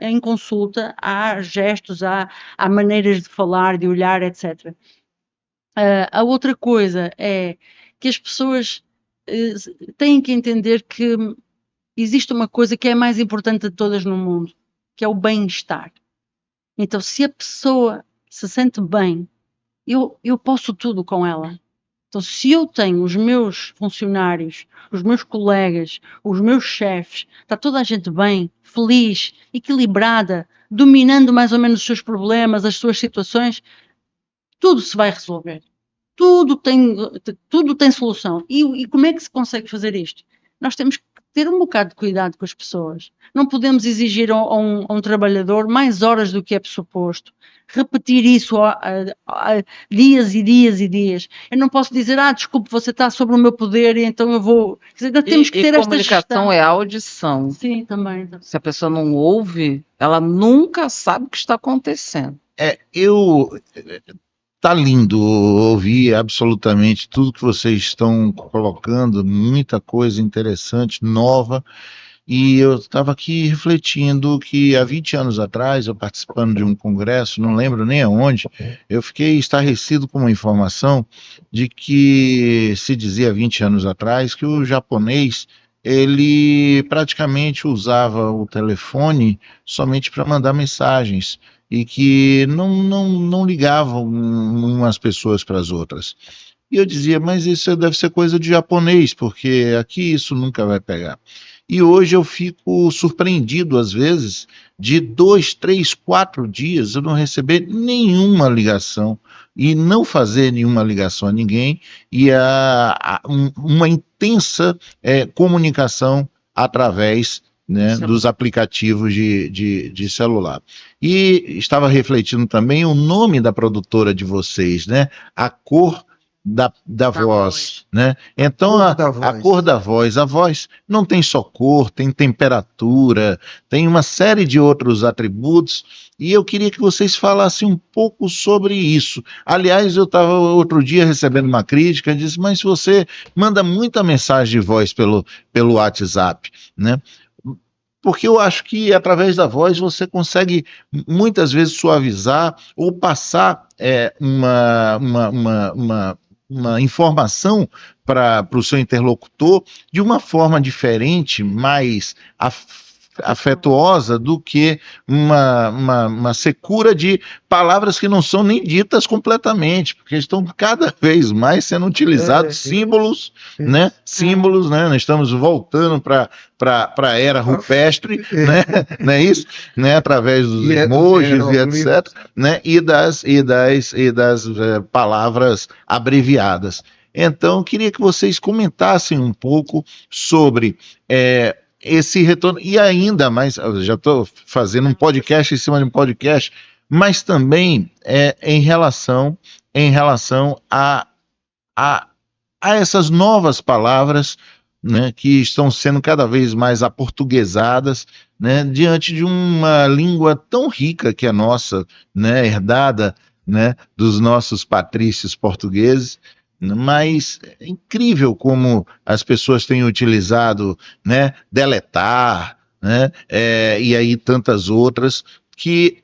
Speaker 4: em consulta há gestos, há maneiras de falar, de olhar, etc. A outra coisa é que as pessoas têm que entender que existe uma coisa que é a mais importante de todas no mundo, que é o bem-estar. Então, se a pessoa se sente bem, eu posso tudo com ela. Então, se eu tenho os meus funcionários, os meus colegas, os meus chefes, está toda a gente bem, feliz, equilibrada, dominando mais ou menos os seus problemas, as suas situações, tudo se vai resolver. Tudo tem solução. E como é que se consegue fazer isto? Nós temos que ter um bocado de cuidado com as pessoas. Não podemos exigir a um trabalhador mais horas do que é suposto. Repetir isso dias e dias e dias. Eu não posso dizer, desculpe, você está sobre o meu poder e então eu vou... Ainda temos que ter esta gestão.
Speaker 3: Comunicação é audição.
Speaker 4: Sim, também.
Speaker 3: Se a pessoa não ouve, ela nunca sabe o que está acontecendo.
Speaker 2: Tá lindo ouvir absolutamente tudo que vocês estão colocando, muita coisa interessante, nova, e eu estava aqui refletindo que há 20 anos atrás, eu participando de um congresso, não lembro nem aonde, eu fiquei estarrecido com uma informação de que se dizia há 20 anos atrás que o japonês, ele praticamente usava o telefone somente para mandar mensagens, e que não ligavam umas pessoas para as outras. E eu dizia, mas isso deve ser coisa de japonês, porque aqui isso nunca vai pegar. E hoje eu fico surpreendido, às vezes, de 2, 3, 4 dias eu não receber nenhuma ligação, e não fazer nenhuma ligação a ninguém, e uma intensa comunicação através dos aplicativos de celular. E estava refletindo também o nome da produtora de vocês, né? A cor da voz, né? Então, a cor da voz. A voz não tem só cor, tem temperatura, tem uma série de outros atributos, e eu queria que vocês falassem um pouco sobre isso. Aliás, eu estava outro dia recebendo uma crítica, disse, mas você manda muita mensagem de voz pelo WhatsApp, né? Porque eu acho que através da voz você consegue muitas vezes suavizar ou passar uma informação para o seu interlocutor de uma forma diferente, mais afetuosa do que uma secura de palavras que não são nem ditas completamente, porque estão cada vez mais sendo utilizados símbolos, né? Símbolos, né? Nós estamos voltando para a era rupestre, né? Não é isso? Né? Através dos emojis e etc., né? E das palavras abreviadas. Então, queria que vocês comentassem um pouco sobre esse retorno, e ainda mais, eu já estou fazendo um podcast em cima de um podcast, mas também em relação a essas novas palavras, né, que estão sendo cada vez mais aportuguesadas, né, diante de uma língua tão rica que é nossa, né, herdada, né, dos nossos patrícios portugueses. Mas é incrível como as pessoas têm utilizado, né, deletar, né, e aí tantas outras que,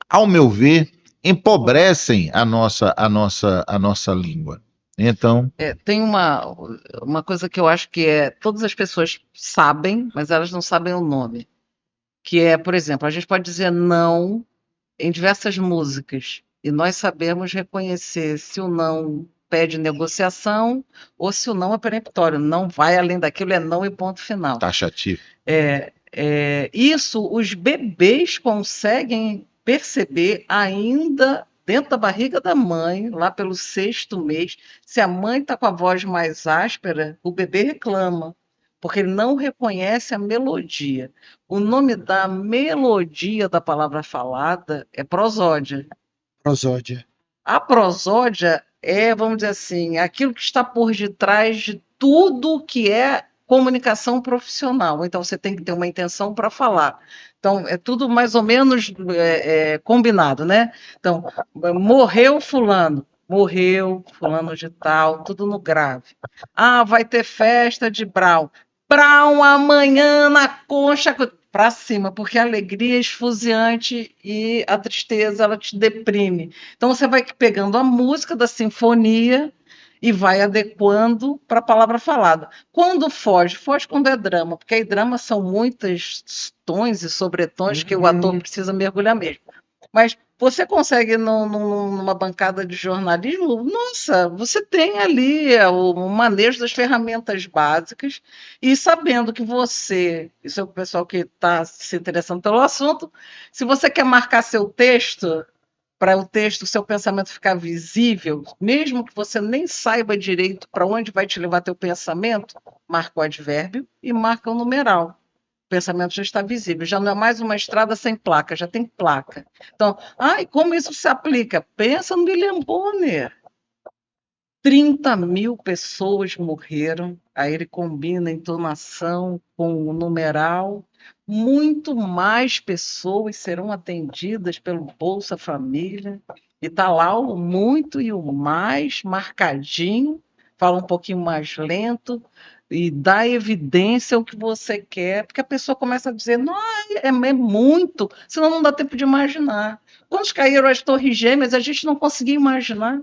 Speaker 2: ao meu ver, empobrecem a nossa língua. Então,
Speaker 3: Tem uma coisa que eu acho que todas as pessoas sabem, mas elas não sabem o nome. Que é, por exemplo, a gente pode dizer não em diversas músicas, e nós sabemos reconhecer se o não pede negociação ou se o não é peremptório, não vai além daquilo, é não e ponto final.
Speaker 2: taxativo.
Speaker 3: Isso os bebês conseguem perceber ainda dentro da barriga da mãe, lá pelo 6º mês. Se a mãe está com a voz mais áspera, o bebê reclama, porque ele não reconhece a melodia. O nome da melodia da palavra falada é prosódia.
Speaker 1: Prosódia.
Speaker 3: A prosódia vamos dizer assim, aquilo que está por detrás de tudo que é comunicação profissional. Então, você tem que ter uma intenção para falar. Então, é tudo mais ou menos combinado, né? Então, morreu fulano de tal, tudo no grave. Vai ter festa de Brau. Brau amanhã na concha... Para cima, porque a alegria é esfuziante e a tristeza, ela te deprime. Então, você vai pegando a música da sinfonia e vai adequando para a palavra falada. Quando foge quando é drama, porque aí drama são muitos tons e sobretons que o ator precisa mergulhar mesmo. Mas você consegue, numa bancada de jornalismo, nossa, você tem ali o manejo das ferramentas básicas e sabendo que isso é o pessoal que está se interessando pelo assunto, se você quer marcar seu texto, para o texto, seu pensamento ficar visível, mesmo que você nem saiba direito para onde vai te levar teu pensamento, marca o advérbio e marca o numeral. O pensamento já está visível, já não é mais uma estrada sem placa, já tem placa. Então, e como isso se aplica? Pensa no William Bonner. 30 mil pessoas morreram, aí ele combina a entonação com o numeral, muito mais pessoas serão atendidas pelo Bolsa Família, e está lá o muito e o mais marcadinho, fala um pouquinho mais lento, e dá evidência ao que você quer, porque a pessoa começa a dizer, não, é muito, senão não dá tempo de imaginar. Quando caíram as torres gêmeas, a gente não conseguia imaginar,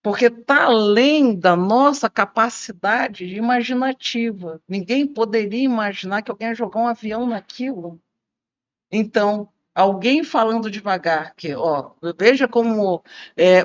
Speaker 3: porque está além da nossa capacidade imaginativa. Ninguém poderia imaginar que alguém ia jogar um avião naquilo. Então, alguém falando devagar, veja como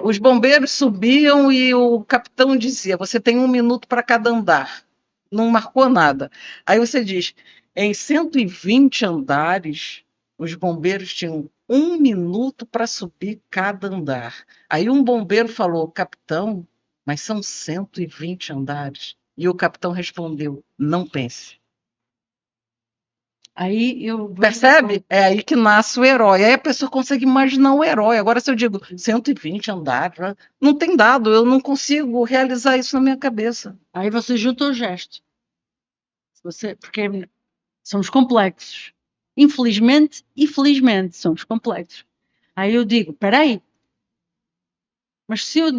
Speaker 3: os bombeiros subiam e o capitão dizia, você tem 1 minuto para cada andar. Não marcou nada. Aí você diz, em 120 andares, os bombeiros tinham 1 minuto para subir cada andar. Aí um bombeiro falou, capitão, mas são 120 andares. E o capitão respondeu, não pense.
Speaker 4: Aí
Speaker 3: Percebe? É aí que nasce o herói. Aí a pessoa consegue imaginar o herói. Agora, se eu digo 120 andares, não tem dado, eu não consigo realizar isso na minha cabeça.
Speaker 4: Aí você junta o gesto. Porque somos complexos. Infelizmente e felizmente somos complexos. Aí eu digo, peraí. Mas se eu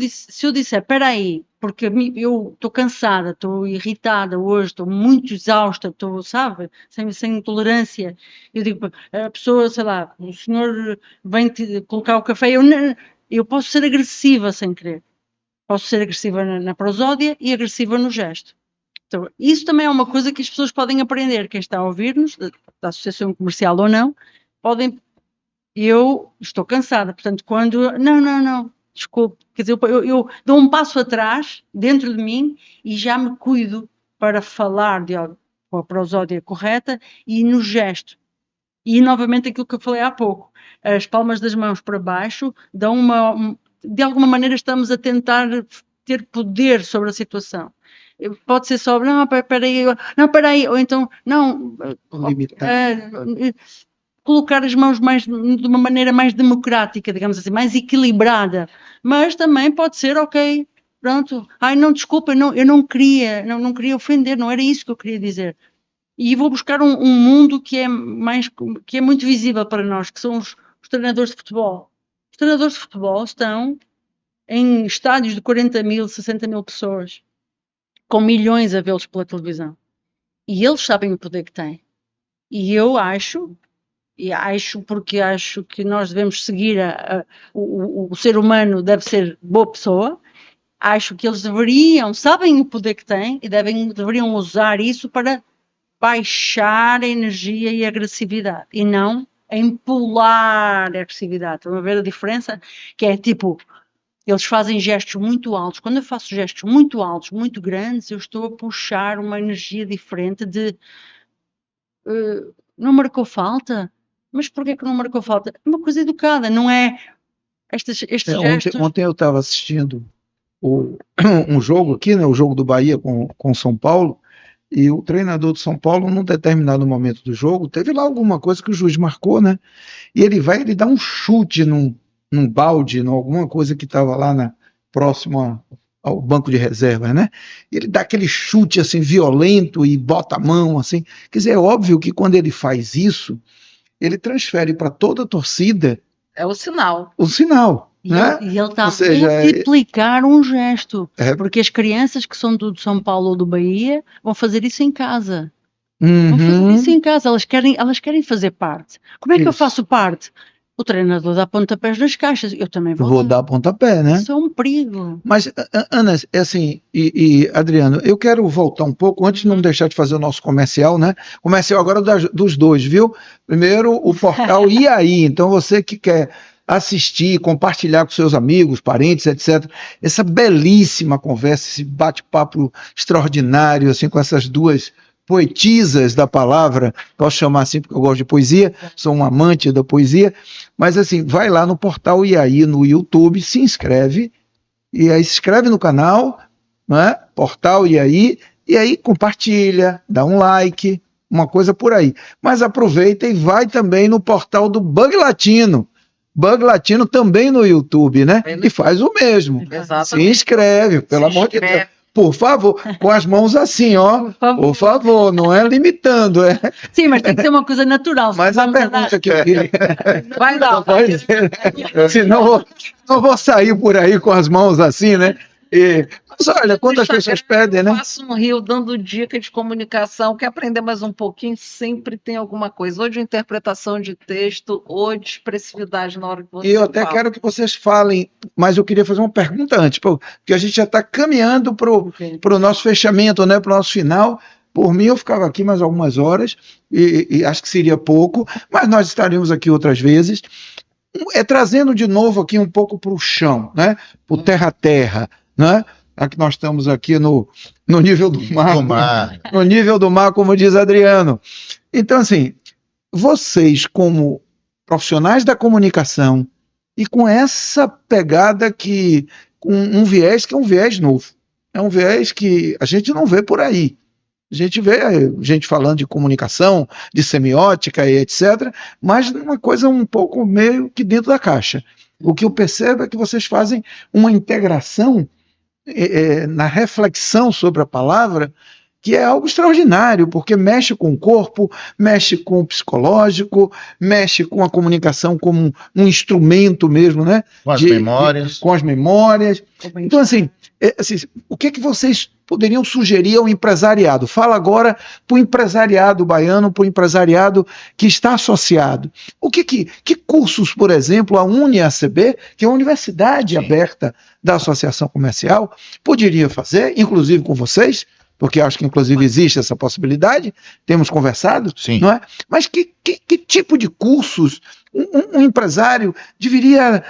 Speaker 4: disser, peraí, porque eu estou cansada, estou irritada hoje, estou muito exausta, estou, sabe, sem tolerância. Eu digo, a pessoa, sei lá, o senhor vem colocar o café, eu posso ser agressiva sem querer. Posso ser agressiva na prosódia e agressiva no gesto. Então, isso também é uma coisa que as pessoas podem aprender, quem está a ouvir-nos, da associação comercial ou não, podem. Eu estou cansada, portanto, quando. Não, desculpe, quer dizer, eu dou um passo atrás dentro de mim e já me cuido para falar com a prosódia correta e no gesto. E novamente aquilo que eu falei há pouco, as palmas das mãos para baixo dão de alguma maneira estamos a tentar ter poder sobre a situação. Pode ser só, não, peraí, ou então, não, colocar as mãos de uma maneira mais democrática, digamos assim, mais equilibrada, mas também pode ser, ok, pronto, não, desculpa, eu não queria ofender, não era isso que eu queria dizer. E vou buscar um mundo que é muito visível para nós, que são os treinadores de futebol. Os treinadores de futebol estão em estádios de 40 mil, 60 mil pessoas, com milhões a vê-los pela televisão. E eles sabem o poder que têm. E eu acho porque acho que nós devemos seguir o ser humano deve ser boa pessoa, acho que eles sabem o poder que têm e deveriam usar isso para baixar a energia e a agressividade, e não empolar a agressividade. Estão a ver a diferença? Que é tipo, eles fazem gestos muito altos. Quando eu faço gestos muito altos, muito grandes, eu estou a puxar uma energia diferente de não marcou falta? Mas porquê que não marcou falta? É uma coisa educada, não é estes gestos...
Speaker 1: Ontem eu estava assistindo um jogo aqui, né, o jogo do Bahia com São Paulo, e o treinador do São Paulo, num determinado momento do jogo, teve lá alguma coisa que o juiz marcou, né? E ele dá um chute num balde, alguma coisa que estava lá próximo ao banco de reserva, né? Ele dá aquele chute assim violento e bota a mão assim. Quer dizer, é óbvio que quando ele faz isso, ele transfere para toda a torcida.
Speaker 3: É o sinal.
Speaker 1: O sinal. Né?
Speaker 4: E ele está a multiplicar um gesto, porque as crianças que são do São Paulo ou do Bahia vão fazer isso em casa. Vão fazer isso em casa, elas querem fazer parte. Como é que eu faço parte? O treinador dá pontapés nas caixas, eu também vou
Speaker 1: dar pontapé, né?
Speaker 4: Isso é um perigo.
Speaker 1: Mas, Ana, é assim, e Adriano, eu quero voltar um pouco, antes de não deixar de fazer o nosso comercial, né? Comercial agora dos dois, viu? Primeiro, o portal E Aí, então você que quer assistir, compartilhar com seus amigos, parentes, etc. Essa belíssima conversa, esse bate-papo extraordinário, assim, com essas duas poetisas da palavra, posso chamar assim porque eu gosto de poesia, sou um amante da poesia, mas assim, vai lá no portal E Aí, no YouTube, se inscreve, e aí se inscreve no canal, né? Portal E aí compartilha, dá um like, uma coisa por aí. Mas aproveita e vai também no portal do Bug Latino, também no YouTube, né? E faz o mesmo.
Speaker 3: Exatamente.
Speaker 1: Se inscreve, pelo amor de Deus. Por favor, com as mãos assim, ó. Por favor, não é limitando, é.
Speaker 4: Sim, mas tem que ser uma coisa natural.
Speaker 1: Mas a pergunta que eu queria...
Speaker 3: Vai dar.
Speaker 1: Senão não vou sair por aí com as mãos assim, né? Mas olha, quando as pessoas pedem, né?
Speaker 3: Passo no Rio dando dica de comunicação, quer aprender mais um pouquinho, sempre tem alguma coisa, ou de interpretação de texto, ou de expressividade na hora que você
Speaker 1: E eu até quero que vocês falem, mas eu queria fazer uma pergunta antes, porque a gente já está caminhando para o nosso fechamento, né? Para o nosso final. Por mim, eu ficava aqui mais algumas horas, e acho que seria pouco, mas nós estaríamos aqui outras vezes. Trazendo de novo aqui um pouco para o chão, né? Para o terra-terra, né? Aqui nós estamos aqui no nível do mar, no nível do mar, como diz Adriano. Então, assim, vocês como profissionais da comunicação e com essa pegada com um viés que é um viés novo, é um viés que a gente não vê por aí. A gente vê gente falando de comunicação, de semiótica e etc., mas uma coisa um pouco meio que dentro da caixa. O que eu percebo é que vocês fazem uma integração na reflexão sobre a palavra, que é algo extraordinário, porque mexe com o corpo, mexe com o psicológico, mexe com a comunicação como um instrumento mesmo, né?
Speaker 2: Com as memórias.
Speaker 1: Com as memórias. Então, assim, o que vocês poderiam sugerir ao empresariado? Fala agora para o empresariado baiano, para o empresariado que está associado. Que cursos, por exemplo, a UniACB, que é a Universidade Aberta da Associação Comercial, poderia fazer, inclusive com vocês, porque acho que inclusive existe essa possibilidade, temos conversado,
Speaker 2: Sim.
Speaker 1: não é? Mas que tipo de cursos um empresário deveria,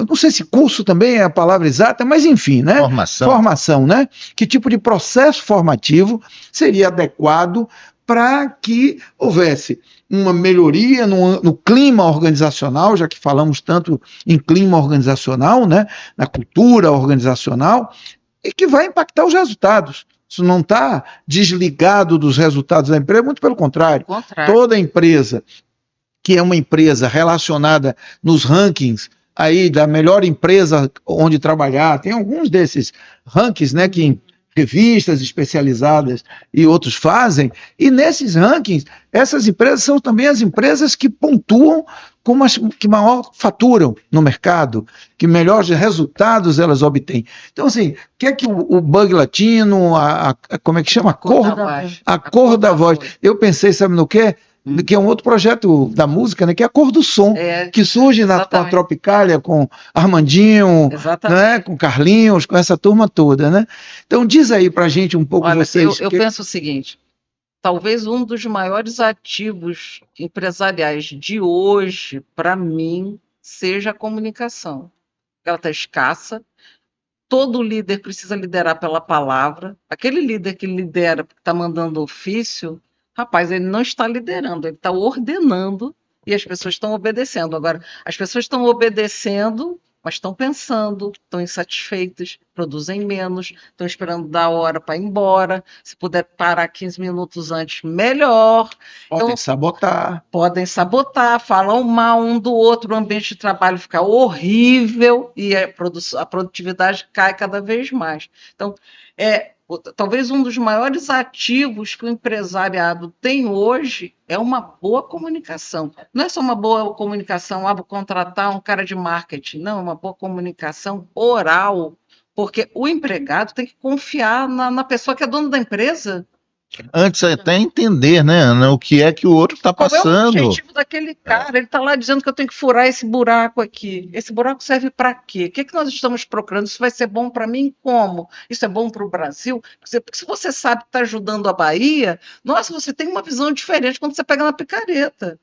Speaker 1: não sei se curso também é a palavra exata, mas enfim, né? Formação, né? Que tipo de processo formativo seria adequado para que houvesse uma melhoria no clima organizacional, já que falamos tanto em clima organizacional, né? Na cultura organizacional, e que vai impactar os resultados. Isso não está desligado dos resultados da empresa, muito pelo contrário. Toda empresa que é uma empresa relacionada nos rankings aí da melhor empresa onde trabalhar, tem alguns desses rankings, né, que revistas especializadas e outros fazem, e nesses rankings, essas empresas são também as empresas que pontuam como as que maior faturam no mercado, que melhores resultados elas obtêm. Então, assim, o que é que o Bug Latino, como é que chama? A cor da voz. Eu pensei, sabe no quê? Que é um outro projeto da música, né, que é a Cor do Som, que surge com a Tropicália, com Armandinho, né, com Carlinhos, com essa turma toda, né? Então diz aí pra gente um pouco.
Speaker 3: Olha, vocês. Eu penso o seguinte, talvez um dos maiores ativos empresariais de hoje, para mim, seja a comunicação. Ela está escassa, todo líder precisa liderar pela palavra, aquele líder que lidera porque está mandando ofício, rapaz, ele não está liderando, ele está ordenando e as pessoas estão obedecendo. Agora, as pessoas estão obedecendo, mas estão pensando, estão insatisfeitas, produzem menos, estão esperando dar hora para ir embora. Se puder parar 15 minutos antes, melhor.
Speaker 1: Podem sabotar.
Speaker 3: Podem sabotar, falam mal um do outro, o ambiente de trabalho fica horrível e a produtividade cai cada vez mais. Então, talvez um dos maiores ativos que o empresariado tem hoje é uma boa comunicação. Não é só uma boa comunicação, vou contratar um cara de marketing. Não, é uma boa comunicação oral, porque o empregado tem que confiar na pessoa que é dona da empresa.
Speaker 2: Antes até entender, né, Ana, o que é que o outro está passando.
Speaker 3: Qual é o objetivo daquele cara? Ele está lá dizendo que eu tenho que furar esse buraco aqui. Esse buraco serve para quê? O que é que nós estamos procurando? Isso vai ser bom para mim? Como? Isso é bom para o Brasil? Porque se você sabe que está ajudando a Bahia, nossa, você tem uma visão diferente quando você pega na picareta.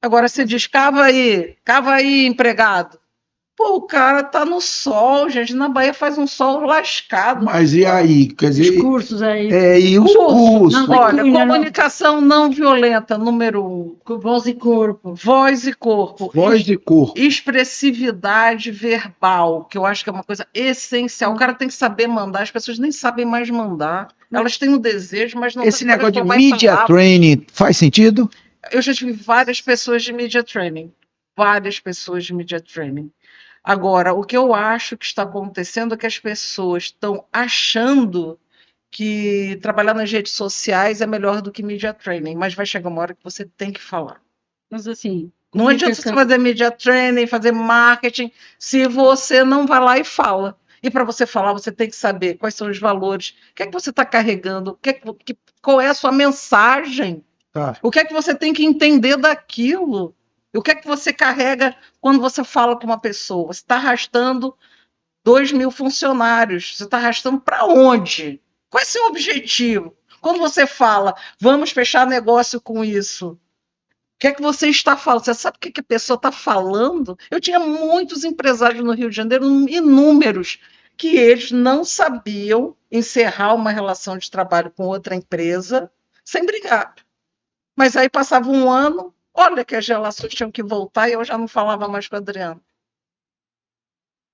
Speaker 3: Agora você diz, cava aí, empregado. Pô, o cara tá no sol, gente. Na Bahia faz um sol lascado.
Speaker 1: Mas e aí? Quer dizer,
Speaker 4: os cursos aí.
Speaker 1: E os cursos?
Speaker 3: Olha, comunicação não violenta, número 1.
Speaker 4: Voz e corpo.
Speaker 3: Voz e corpo.
Speaker 1: Voz e corpo.
Speaker 3: Expressividade verbal, que eu acho que é uma coisa essencial. O cara tem que saber mandar, as pessoas nem sabem mais mandar. Elas têm um desejo, mas não
Speaker 1: Esse negócio de media training faz sentido?
Speaker 3: Eu já tive várias pessoas de media training. Agora, o que eu acho que está acontecendo é que as pessoas estão achando que trabalhar nas redes sociais é melhor do que media training, mas vai chegar uma hora que você tem que falar.
Speaker 4: Mas assim,
Speaker 3: não adianta você fazer media training, fazer marketing, se você não vai lá e fala. E para você falar, você tem que saber quais são os valores, o que é que você está carregando, qual é a sua mensagem, o que é que você tem que entender daquilo. O que é que você carrega quando você fala com uma pessoa? Você está arrastando 2.000 funcionários. Você está arrastando para onde? Qual é o seu objetivo? Quando você fala, vamos fechar negócio com isso, o que é que você está falando? Você sabe o que a pessoa está falando? Eu tinha muitos empresários no Rio de Janeiro, inúmeros, que eles não sabiam encerrar uma relação de trabalho com outra empresa sem brigar. Mas aí passava um ano, olha que as relações tinham que voltar e eu já não falava mais com o Adriano.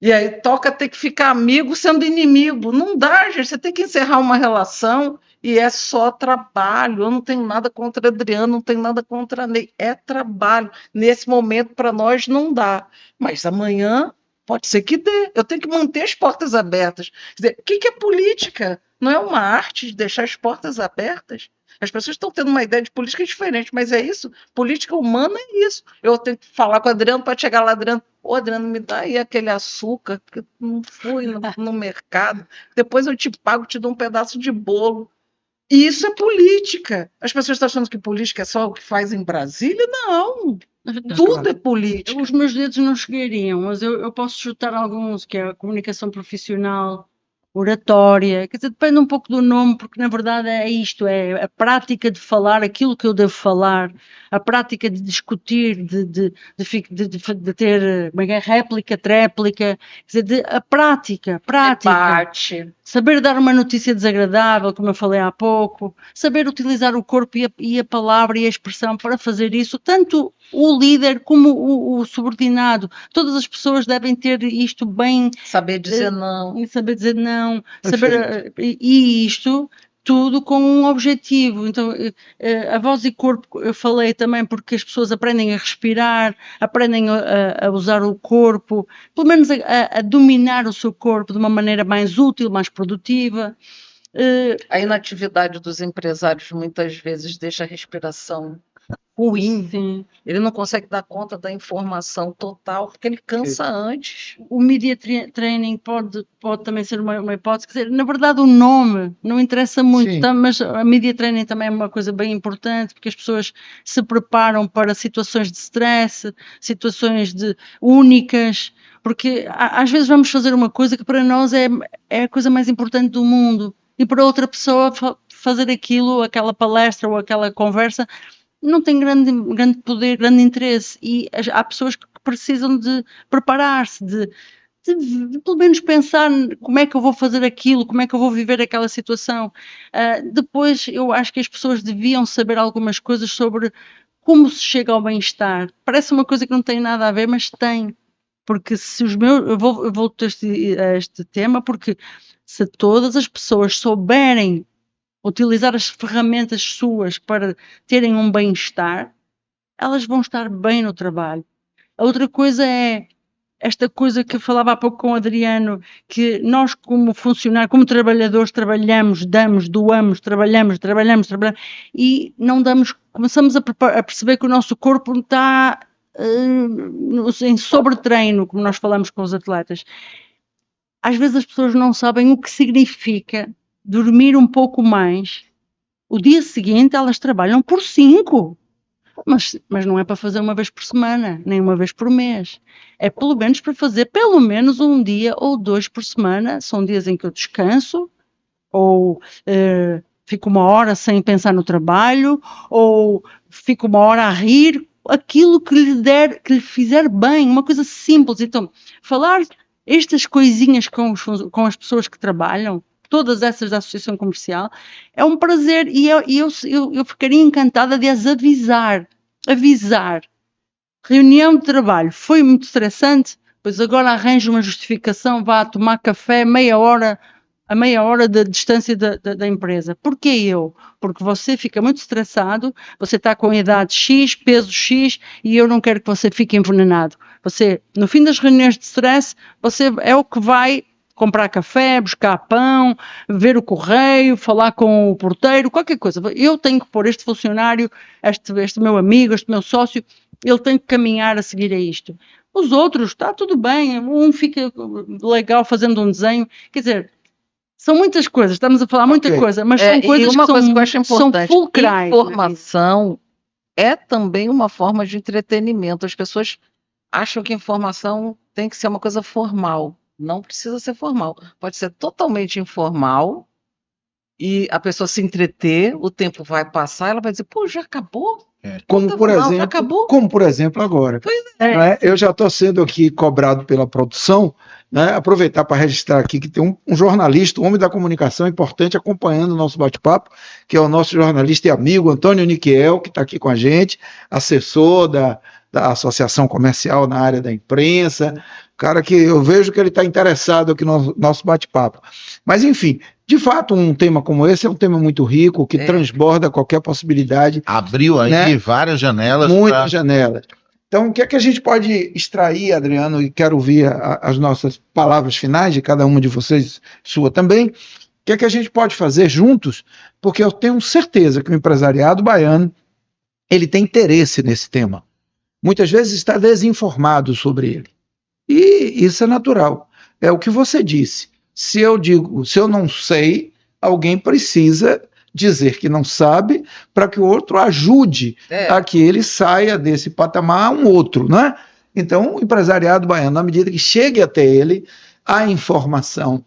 Speaker 3: E aí toca ter que ficar amigo sendo inimigo. Não dá, gente. Você tem que encerrar uma relação e é só trabalho. Eu não tenho nada contra Adriano, não tenho nada contra a Ney. É trabalho. Nesse momento, para nós, não dá. Mas amanhã pode ser que dê. Eu tenho que manter as portas abertas. Quer dizer, o que é política? Não é uma arte de deixar as portas abertas? As pessoas estão tendo uma ideia de política diferente, mas é isso. Política humana é isso. Eu tenho que falar com o Adriano para chegar lá, Adriano. Ô, Adriano, me dá aí aquele açúcar, que eu não fui no mercado. Depois eu te pago, te dou um pedaço de bolo. E isso é política. As pessoas estão achando que política é só o que faz em Brasília? Não. Tudo é política.
Speaker 4: Os meus dedos não chegariam, mas eu posso chutar alguns, que é a comunicação profissional, oratória, quer dizer, depende um pouco do nome, porque na verdade é isto, é a prática de falar aquilo que eu devo falar, a prática de discutir, de ter como é que é, réplica, tréplica, quer dizer, a prática,
Speaker 3: Debate.
Speaker 4: saber dar uma notícia desagradável, como eu falei há pouco, saber utilizar o corpo e a palavra e a expressão para fazer isso, tanto o líder como o subordinado, todas as pessoas devem ter isto bem,
Speaker 3: Saber dizer não.
Speaker 4: e saber dizer não,
Speaker 1: Perfeito.
Speaker 4: e isto tudo com um objetivo. Então, a voz e corpo, eu falei também porque as pessoas aprendem a respirar, aprendem a usar o corpo, pelo menos a dominar o seu corpo de uma maneira mais útil, mais produtiva.
Speaker 3: A inatividade dos empresários muitas vezes deixa a respiração ruim.
Speaker 4: Sim.
Speaker 3: Ele não consegue dar conta da informação total, porque ele cansa antes.
Speaker 4: O media training pode também ser uma hipótese. Quer dizer, na verdade, o nome não interessa muito,
Speaker 1: Sim.
Speaker 4: tá? Mas a media training também é uma coisa bem importante, porque as pessoas se preparam para situações de stress, situações únicas, porque às vezes vamos fazer uma coisa que para nós é a coisa mais importante do mundo, e para outra pessoa fazer aquilo, aquela palestra ou aquela conversa, não tem grande poder, grande interesse, e há pessoas que precisam de preparar-se, de pelo menos pensar como é que eu vou fazer aquilo, como é que eu vou viver aquela situação. Depois, eu acho que as pessoas deviam saber algumas coisas sobre como se chega ao bem-estar. Parece uma coisa que não tem nada a ver, mas tem. Porque se os meus... Eu volto a este tema, porque se todas as pessoas souberem utilizar as ferramentas suas para terem um bem-estar, elas vão estar bem no trabalho. A outra coisa é esta coisa que eu falava há pouco com o Adriano, que nós como funcionários, como trabalhadores, trabalhamos, damos, doamos, trabalhamos, e não damos, começamos a perceber que o nosso corpo está em sobretreino, como nós falamos com os atletas. Às vezes as pessoas não sabem o que significa dormir um pouco mais. O dia seguinte elas trabalham por 5, mas não é para fazer uma vez por semana, nem uma vez por mês. É pelo menos para fazer pelo menos um dia ou 2 por semana. São dias em que eu descanso, ou fico uma hora sem pensar no trabalho, ou fico uma hora a rir, aquilo que lhe fizer bem, uma coisa simples. Então, falar estas coisinhas com as pessoas que trabalham, todas essas da Associação Comercial, é um prazer, e eu ficaria encantada de as avisar. Reunião de trabalho foi muito estressante, pois agora arranjo uma justificação, vá tomar café a meia hora da distância da empresa. Porquê eu? Porque você fica muito estressado, você está com idade X, peso X, e eu não quero que você fique envenenado. Você, no fim das reuniões de stress, você é o que vai comprar café, buscar pão, ver o correio, falar com o porteiro, qualquer coisa. Eu tenho que pôr este funcionário, este meu amigo, este meu sócio, ele tem que caminhar a seguir a isto. Os outros, está tudo bem, um fica legal fazendo um desenho, quer dizer, são muitas coisas, estamos a falar muita coisa, mas são coisas
Speaker 3: que eu acho importante,
Speaker 4: são fulcrais.
Speaker 3: Informação é também uma forma de entretenimento. As pessoas acham que informação tem que ser uma coisa formal. Não precisa ser formal. Pode ser totalmente informal e a pessoa se entreter, o tempo vai passar, ela vai dizer, pô, já acabou?
Speaker 1: Como por exemplo agora. Né? Eu já estou sendo aqui cobrado pela produção, né? Aproveitar para registrar aqui que tem um jornalista, um homem da comunicação importante acompanhando o nosso bate-papo, que é o nosso jornalista e amigo Antônio Niquiel, que está aqui com a gente, assessor da Associação Comercial na área da imprensa, cara que eu vejo que ele está interessado aqui no nosso bate-papo. Mas enfim, de fato, um tema como esse é um tema muito rico, que transborda qualquer possibilidade.
Speaker 2: Abriu aí, né? Várias janelas.
Speaker 1: Muitas janelas. Então, o que é que a gente pode extrair, Adriano, e quero ouvir as nossas palavras finais de cada uma de vocês, sua também, o que é que a gente pode fazer juntos, porque eu tenho certeza que o empresariado baiano, ele tem interesse nesse tema. Muitas vezes está desinformado sobre ele. E isso é natural. É o que você disse. Se eu não sei, alguém precisa dizer que não sabe para que o outro ajude a que ele saia desse patamar a um outro, né? Então, o empresariado baiano, na medida que chegue até ele a informação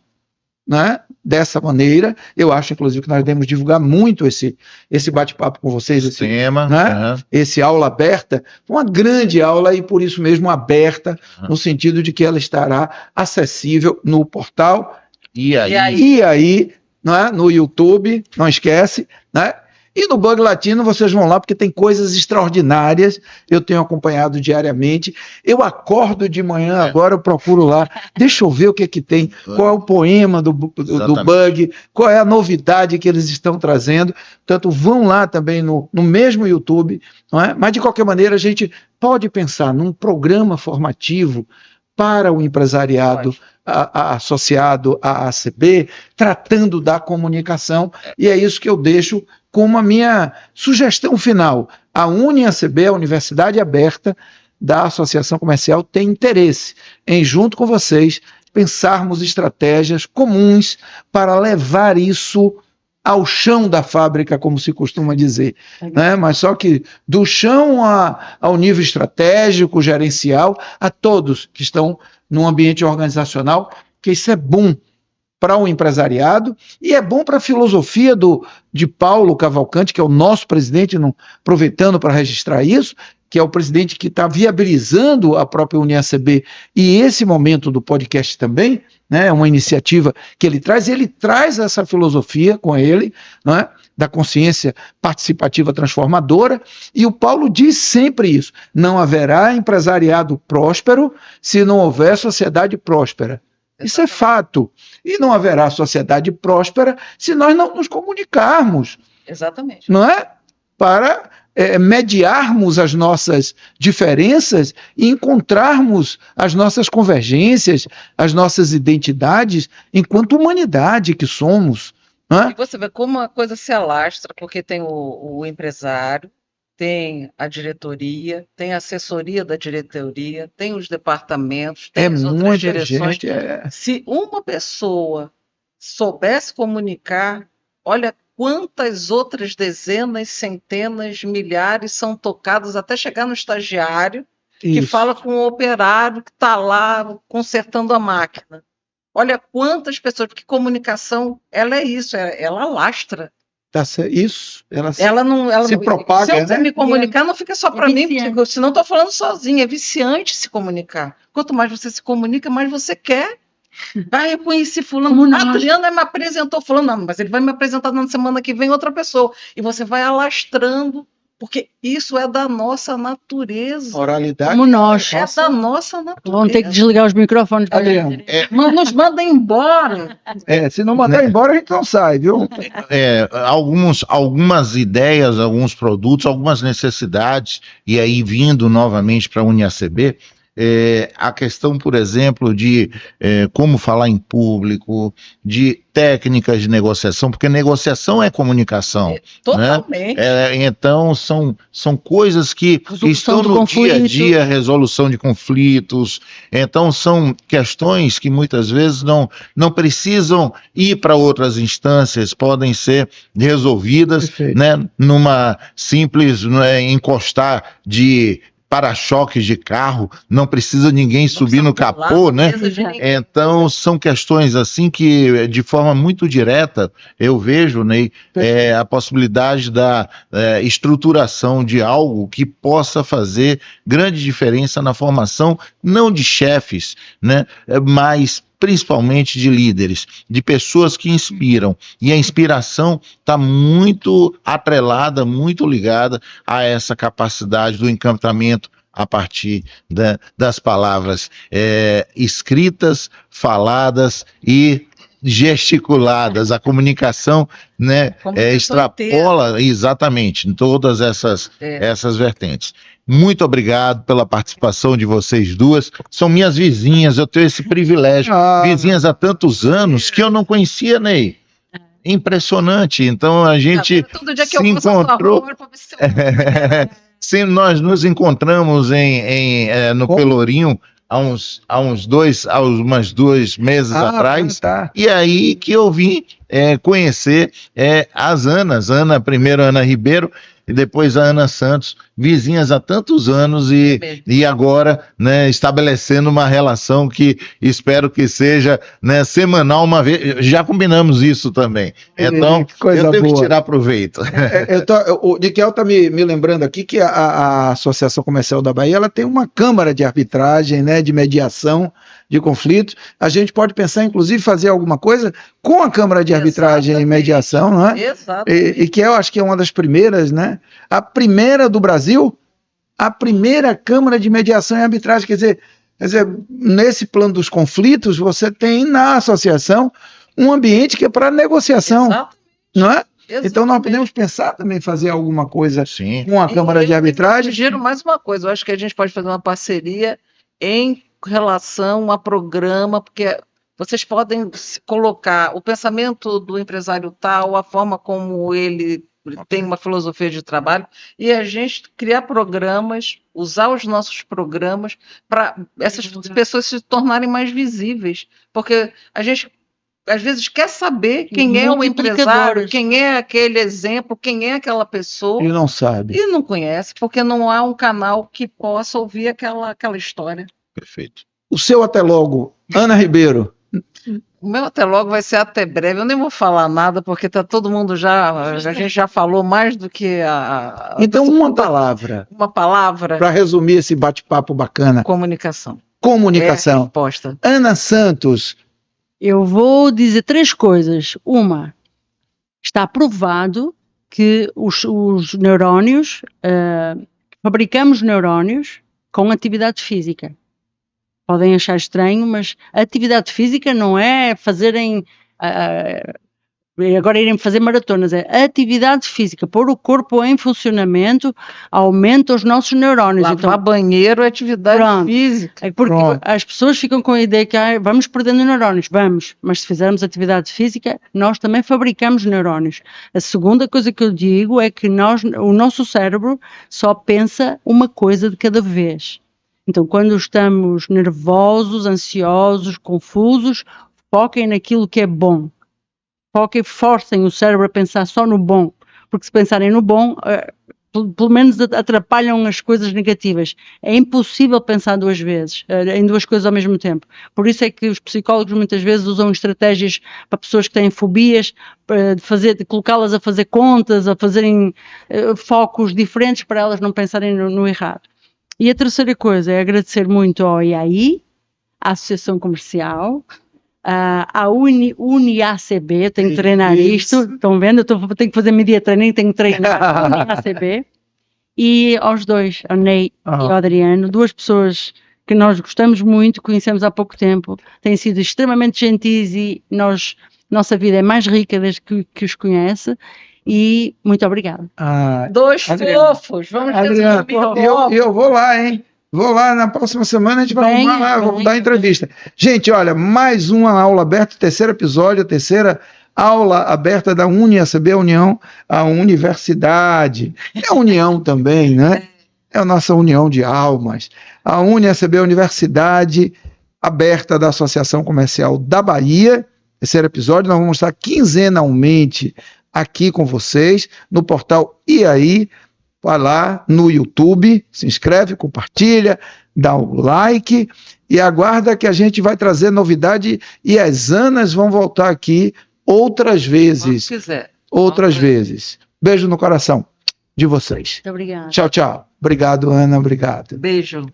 Speaker 1: né, dessa maneira. Eu acho, inclusive, que nós devemos divulgar muito esse bate-papo com vocês, esse
Speaker 2: tema,
Speaker 1: né, esse aula aberta, uma grande aula e por isso mesmo aberta, no sentido de que ela estará acessível no portal
Speaker 2: E aí?
Speaker 1: e aí, né, no YouTube, não esquece, né? E no Bug Latino vocês vão lá porque tem coisas extraordinárias, eu tenho acompanhado diariamente, eu acordo de manhã agora, eu procuro lá, deixa eu ver o que que tem, qual é o poema do Bug, qual é a novidade que eles estão trazendo, portanto vão lá também no mesmo YouTube, não é? Mas de qualquer maneira a gente pode pensar num programa formativo para o empresariado associado à ACB, tratando da comunicação, e é isso que eu deixo como a minha sugestão final. A UniACB, a Universidade Aberta da Associação Comercial, tem interesse em, junto com vocês, pensarmos estratégias comuns para levar isso ao chão da fábrica, como se costuma dizer, né? Mas só que do chão ao nível estratégico, gerencial, a todos que estão num ambiente organizacional, que isso é bom para o empresariado e é bom para a filosofia de Paulo Cavalcante, que é o nosso presidente, aproveitando para registrar isso, que é o presidente que está viabilizando a própria UniACB e esse momento do podcast também, né, uma iniciativa que ele traz essa filosofia com ele, né, da consciência participativa transformadora, e o Paulo diz sempre isso, não haverá empresariado próspero se não houver sociedade próspera. Isso é fato. E não haverá sociedade próspera se nós não nos comunicarmos.
Speaker 3: Exatamente.
Speaker 1: Não é? Para mediarmos as nossas diferenças e encontrarmos as nossas convergências, as nossas identidades, enquanto humanidade que somos. Não é?
Speaker 3: E você vê como a coisa se alastra, porque tem o empresário, tem a diretoria, tem a assessoria da diretoria, tem os departamentos, tem as outras direções.
Speaker 1: Gente,
Speaker 3: Se uma pessoa soubesse comunicar, olha quantas outras dezenas, centenas, milhares são tocadas até chegar no estagiário que fala com o operário que está lá consertando a máquina. Olha quantas pessoas, porque comunicação, ela é isso, ela alastra.
Speaker 1: Isso, ela
Speaker 3: se
Speaker 1: propaga,
Speaker 3: se eu
Speaker 1: né?
Speaker 3: me comunicar, não fica só para mim, porque senão estou falando sozinha, é viciante se comunicar. Quanto mais você se comunica, mais você quer. Vai, eu conheci fulano, a Adriana me apresentou fulano, não, mas ele vai me apresentar na semana que vem outra pessoa. E você vai alastrando, porque isso é da nossa natureza.
Speaker 1: Oralidade.
Speaker 4: Como nós.
Speaker 3: É da nossa natureza.
Speaker 4: Vão ter que desligar os microfones.
Speaker 1: Adriano.
Speaker 3: Nos manda embora.
Speaker 1: Se não mandar embora, a gente não sai, viu?
Speaker 2: Algumas ideias, alguns produtos, algumas necessidades, e aí vindo novamente para a UniACB, a questão, por exemplo, de como falar em público, de técnicas de negociação, porque negociação é comunicação.
Speaker 3: Totalmente.
Speaker 2: Né? Então, são coisas que estão no dia a dia, resolução de conflitos. Então, são questões que muitas vezes não precisam ir para outras instâncias, podem ser resolvidas, né, numa simples encostar de para-choques de carro, não precisa ninguém subir no capô, né? Então, são questões assim que, de forma muito direta, eu vejo, Ney, a possibilidade da estruturação de algo que possa fazer grande diferença na formação, não de chefes, né? Mas principalmente de líderes, de pessoas que inspiram. E a inspiração está muito atrelada, muito ligada a essa capacidade do encantamento a partir das palavras escritas, faladas e gesticuladas. A comunicação, né, extrapola exatamente em todas essas vertentes. Muito obrigado pela participação de vocês duas. São minhas vizinhas, eu tenho esse privilégio. Vizinhas há tantos anos que eu não conhecia, Ney. Impressionante. Então a gente se encontrou. Sim, nós nos encontramos no Pelourinho há umas 2 meses atrás. E aí que eu vim conhecer as Anas. Primeiro Ana Ribeiro. e depois a Ana Santos, vizinhas há tantos anos e agora, né, estabelecendo uma relação que espero que seja, né, semanal uma vez. Já combinamos isso também. Então,
Speaker 1: Que coisa
Speaker 2: eu tenho
Speaker 1: boa.
Speaker 2: que tirar proveito.
Speaker 1: O Niquel está me lembrando aqui que a Associação Comercial da Bahia ela tem uma câmara de arbitragem, né, de mediação de conflitos. A gente pode pensar, inclusive, fazer alguma coisa com a Câmara de Arbitragem e Mediação, não é?
Speaker 3: Exatamente.
Speaker 1: E que eu acho que é uma das primeiras, né? A primeira do Brasil, a primeira Câmara de Mediação e Arbitragem. Quer dizer, nesse plano dos conflitos, você tem na associação um ambiente que é para negociação,
Speaker 3: Exatamente.
Speaker 1: não é?
Speaker 3: Exatamente.
Speaker 1: Então nós podemos pensar também em fazer alguma coisa
Speaker 2: Sim.
Speaker 1: com a Câmara de Arbitragem.
Speaker 3: Eu sugiro mais uma coisa, eu acho que a gente pode fazer uma parceria em relação a programa, porque vocês podem colocar o pensamento do empresário tal, a forma como ele tem uma filosofia de trabalho, e a gente criar programas, usar os nossos programas para essas pessoas se tornarem mais visíveis, porque a gente às vezes quer saber quem é o empresário, quem é aquele exemplo, quem é aquela pessoa.
Speaker 1: Ele não sabe.
Speaker 3: E não conhece, porque não há um canal que possa ouvir aquela história.
Speaker 2: Perfeito.
Speaker 1: O seu até logo, Ana Ribeiro.
Speaker 3: O meu até logo vai ser até breve. Eu nem vou falar nada, porque tá todo mundo a gente já falou mais do que
Speaker 1: Então, uma palavra.
Speaker 3: Uma palavra.
Speaker 1: Para resumir esse bate-papo bacana.
Speaker 3: Comunicação.
Speaker 1: Comunicação.
Speaker 3: É a resposta.
Speaker 1: Ana Santos.
Speaker 4: Eu vou dizer 3 coisas. Uma, está provado que os neurónios, fabricamos neurónios com atividade física. Podem achar estranho, mas a atividade física não é fazerem, agora irem fazer maratonas, é a atividade física, pôr o corpo em funcionamento, aumenta os nossos neurónios.
Speaker 3: Lavar banheiro é atividade física.
Speaker 4: É porque as pessoas ficam com a ideia que vamos perdendo neurónios, vamos, mas se fizermos atividade física, nós também fabricamos neurónios. A segunda coisa que eu digo é que o nosso cérebro só pensa uma coisa de cada vez. Então, quando estamos nervosos, ansiosos, confusos, foquem naquilo que é bom. Forcem o cérebro a pensar só no bom, porque se pensarem no bom, pelo menos atrapalham as coisas negativas. É impossível pensar 2 vezes, em 2 coisas ao mesmo tempo. Por isso é que os psicólogos muitas vezes usam estratégias para pessoas que têm fobias, de colocá-las a fazer contas, a fazerem focos diferentes para elas não pensarem no errado. E a terceira coisa é agradecer muito ao IAI, à Associação Comercial, à UniACB, tenho que treinar isto, estão vendo? Eu tenho que fazer media training, tenho que treinar a UniACB, e aos 2, ao Ney e ao Adriano, 2 pessoas que nós gostamos muito, conhecemos há pouco tempo, têm sido extremamente gentis e nossa vida é mais rica desde que os conhece. E muito obrigada.
Speaker 3: 2 fofos. Vamos
Speaker 1: Adriano, eu vou lá, hein? Vou lá na próxima semana, a gente vai arrumar lá, vamos dar entrevista. Gente, olha, mais uma aula aberta, 3º episódio, a 3ª aula aberta da UniACB, a universidade. É a união também, né? É a nossa união de almas. A UniACB, a Universidade Aberta da Associação Comercial da Bahia. 3º episódio, nós vamos estar quinzenalmente aqui com vocês, no portal IAI, vai lá no YouTube, se inscreve, compartilha, dá um like e aguarda que a gente vai trazer novidade e as Anas vão voltar aqui outras vezes.
Speaker 3: Se quiser.
Speaker 1: Outras vezes. Beijo no coração de vocês.
Speaker 4: Muito obrigada.
Speaker 1: Tchau, tchau. Obrigado, Ana, obrigado.
Speaker 3: Beijo.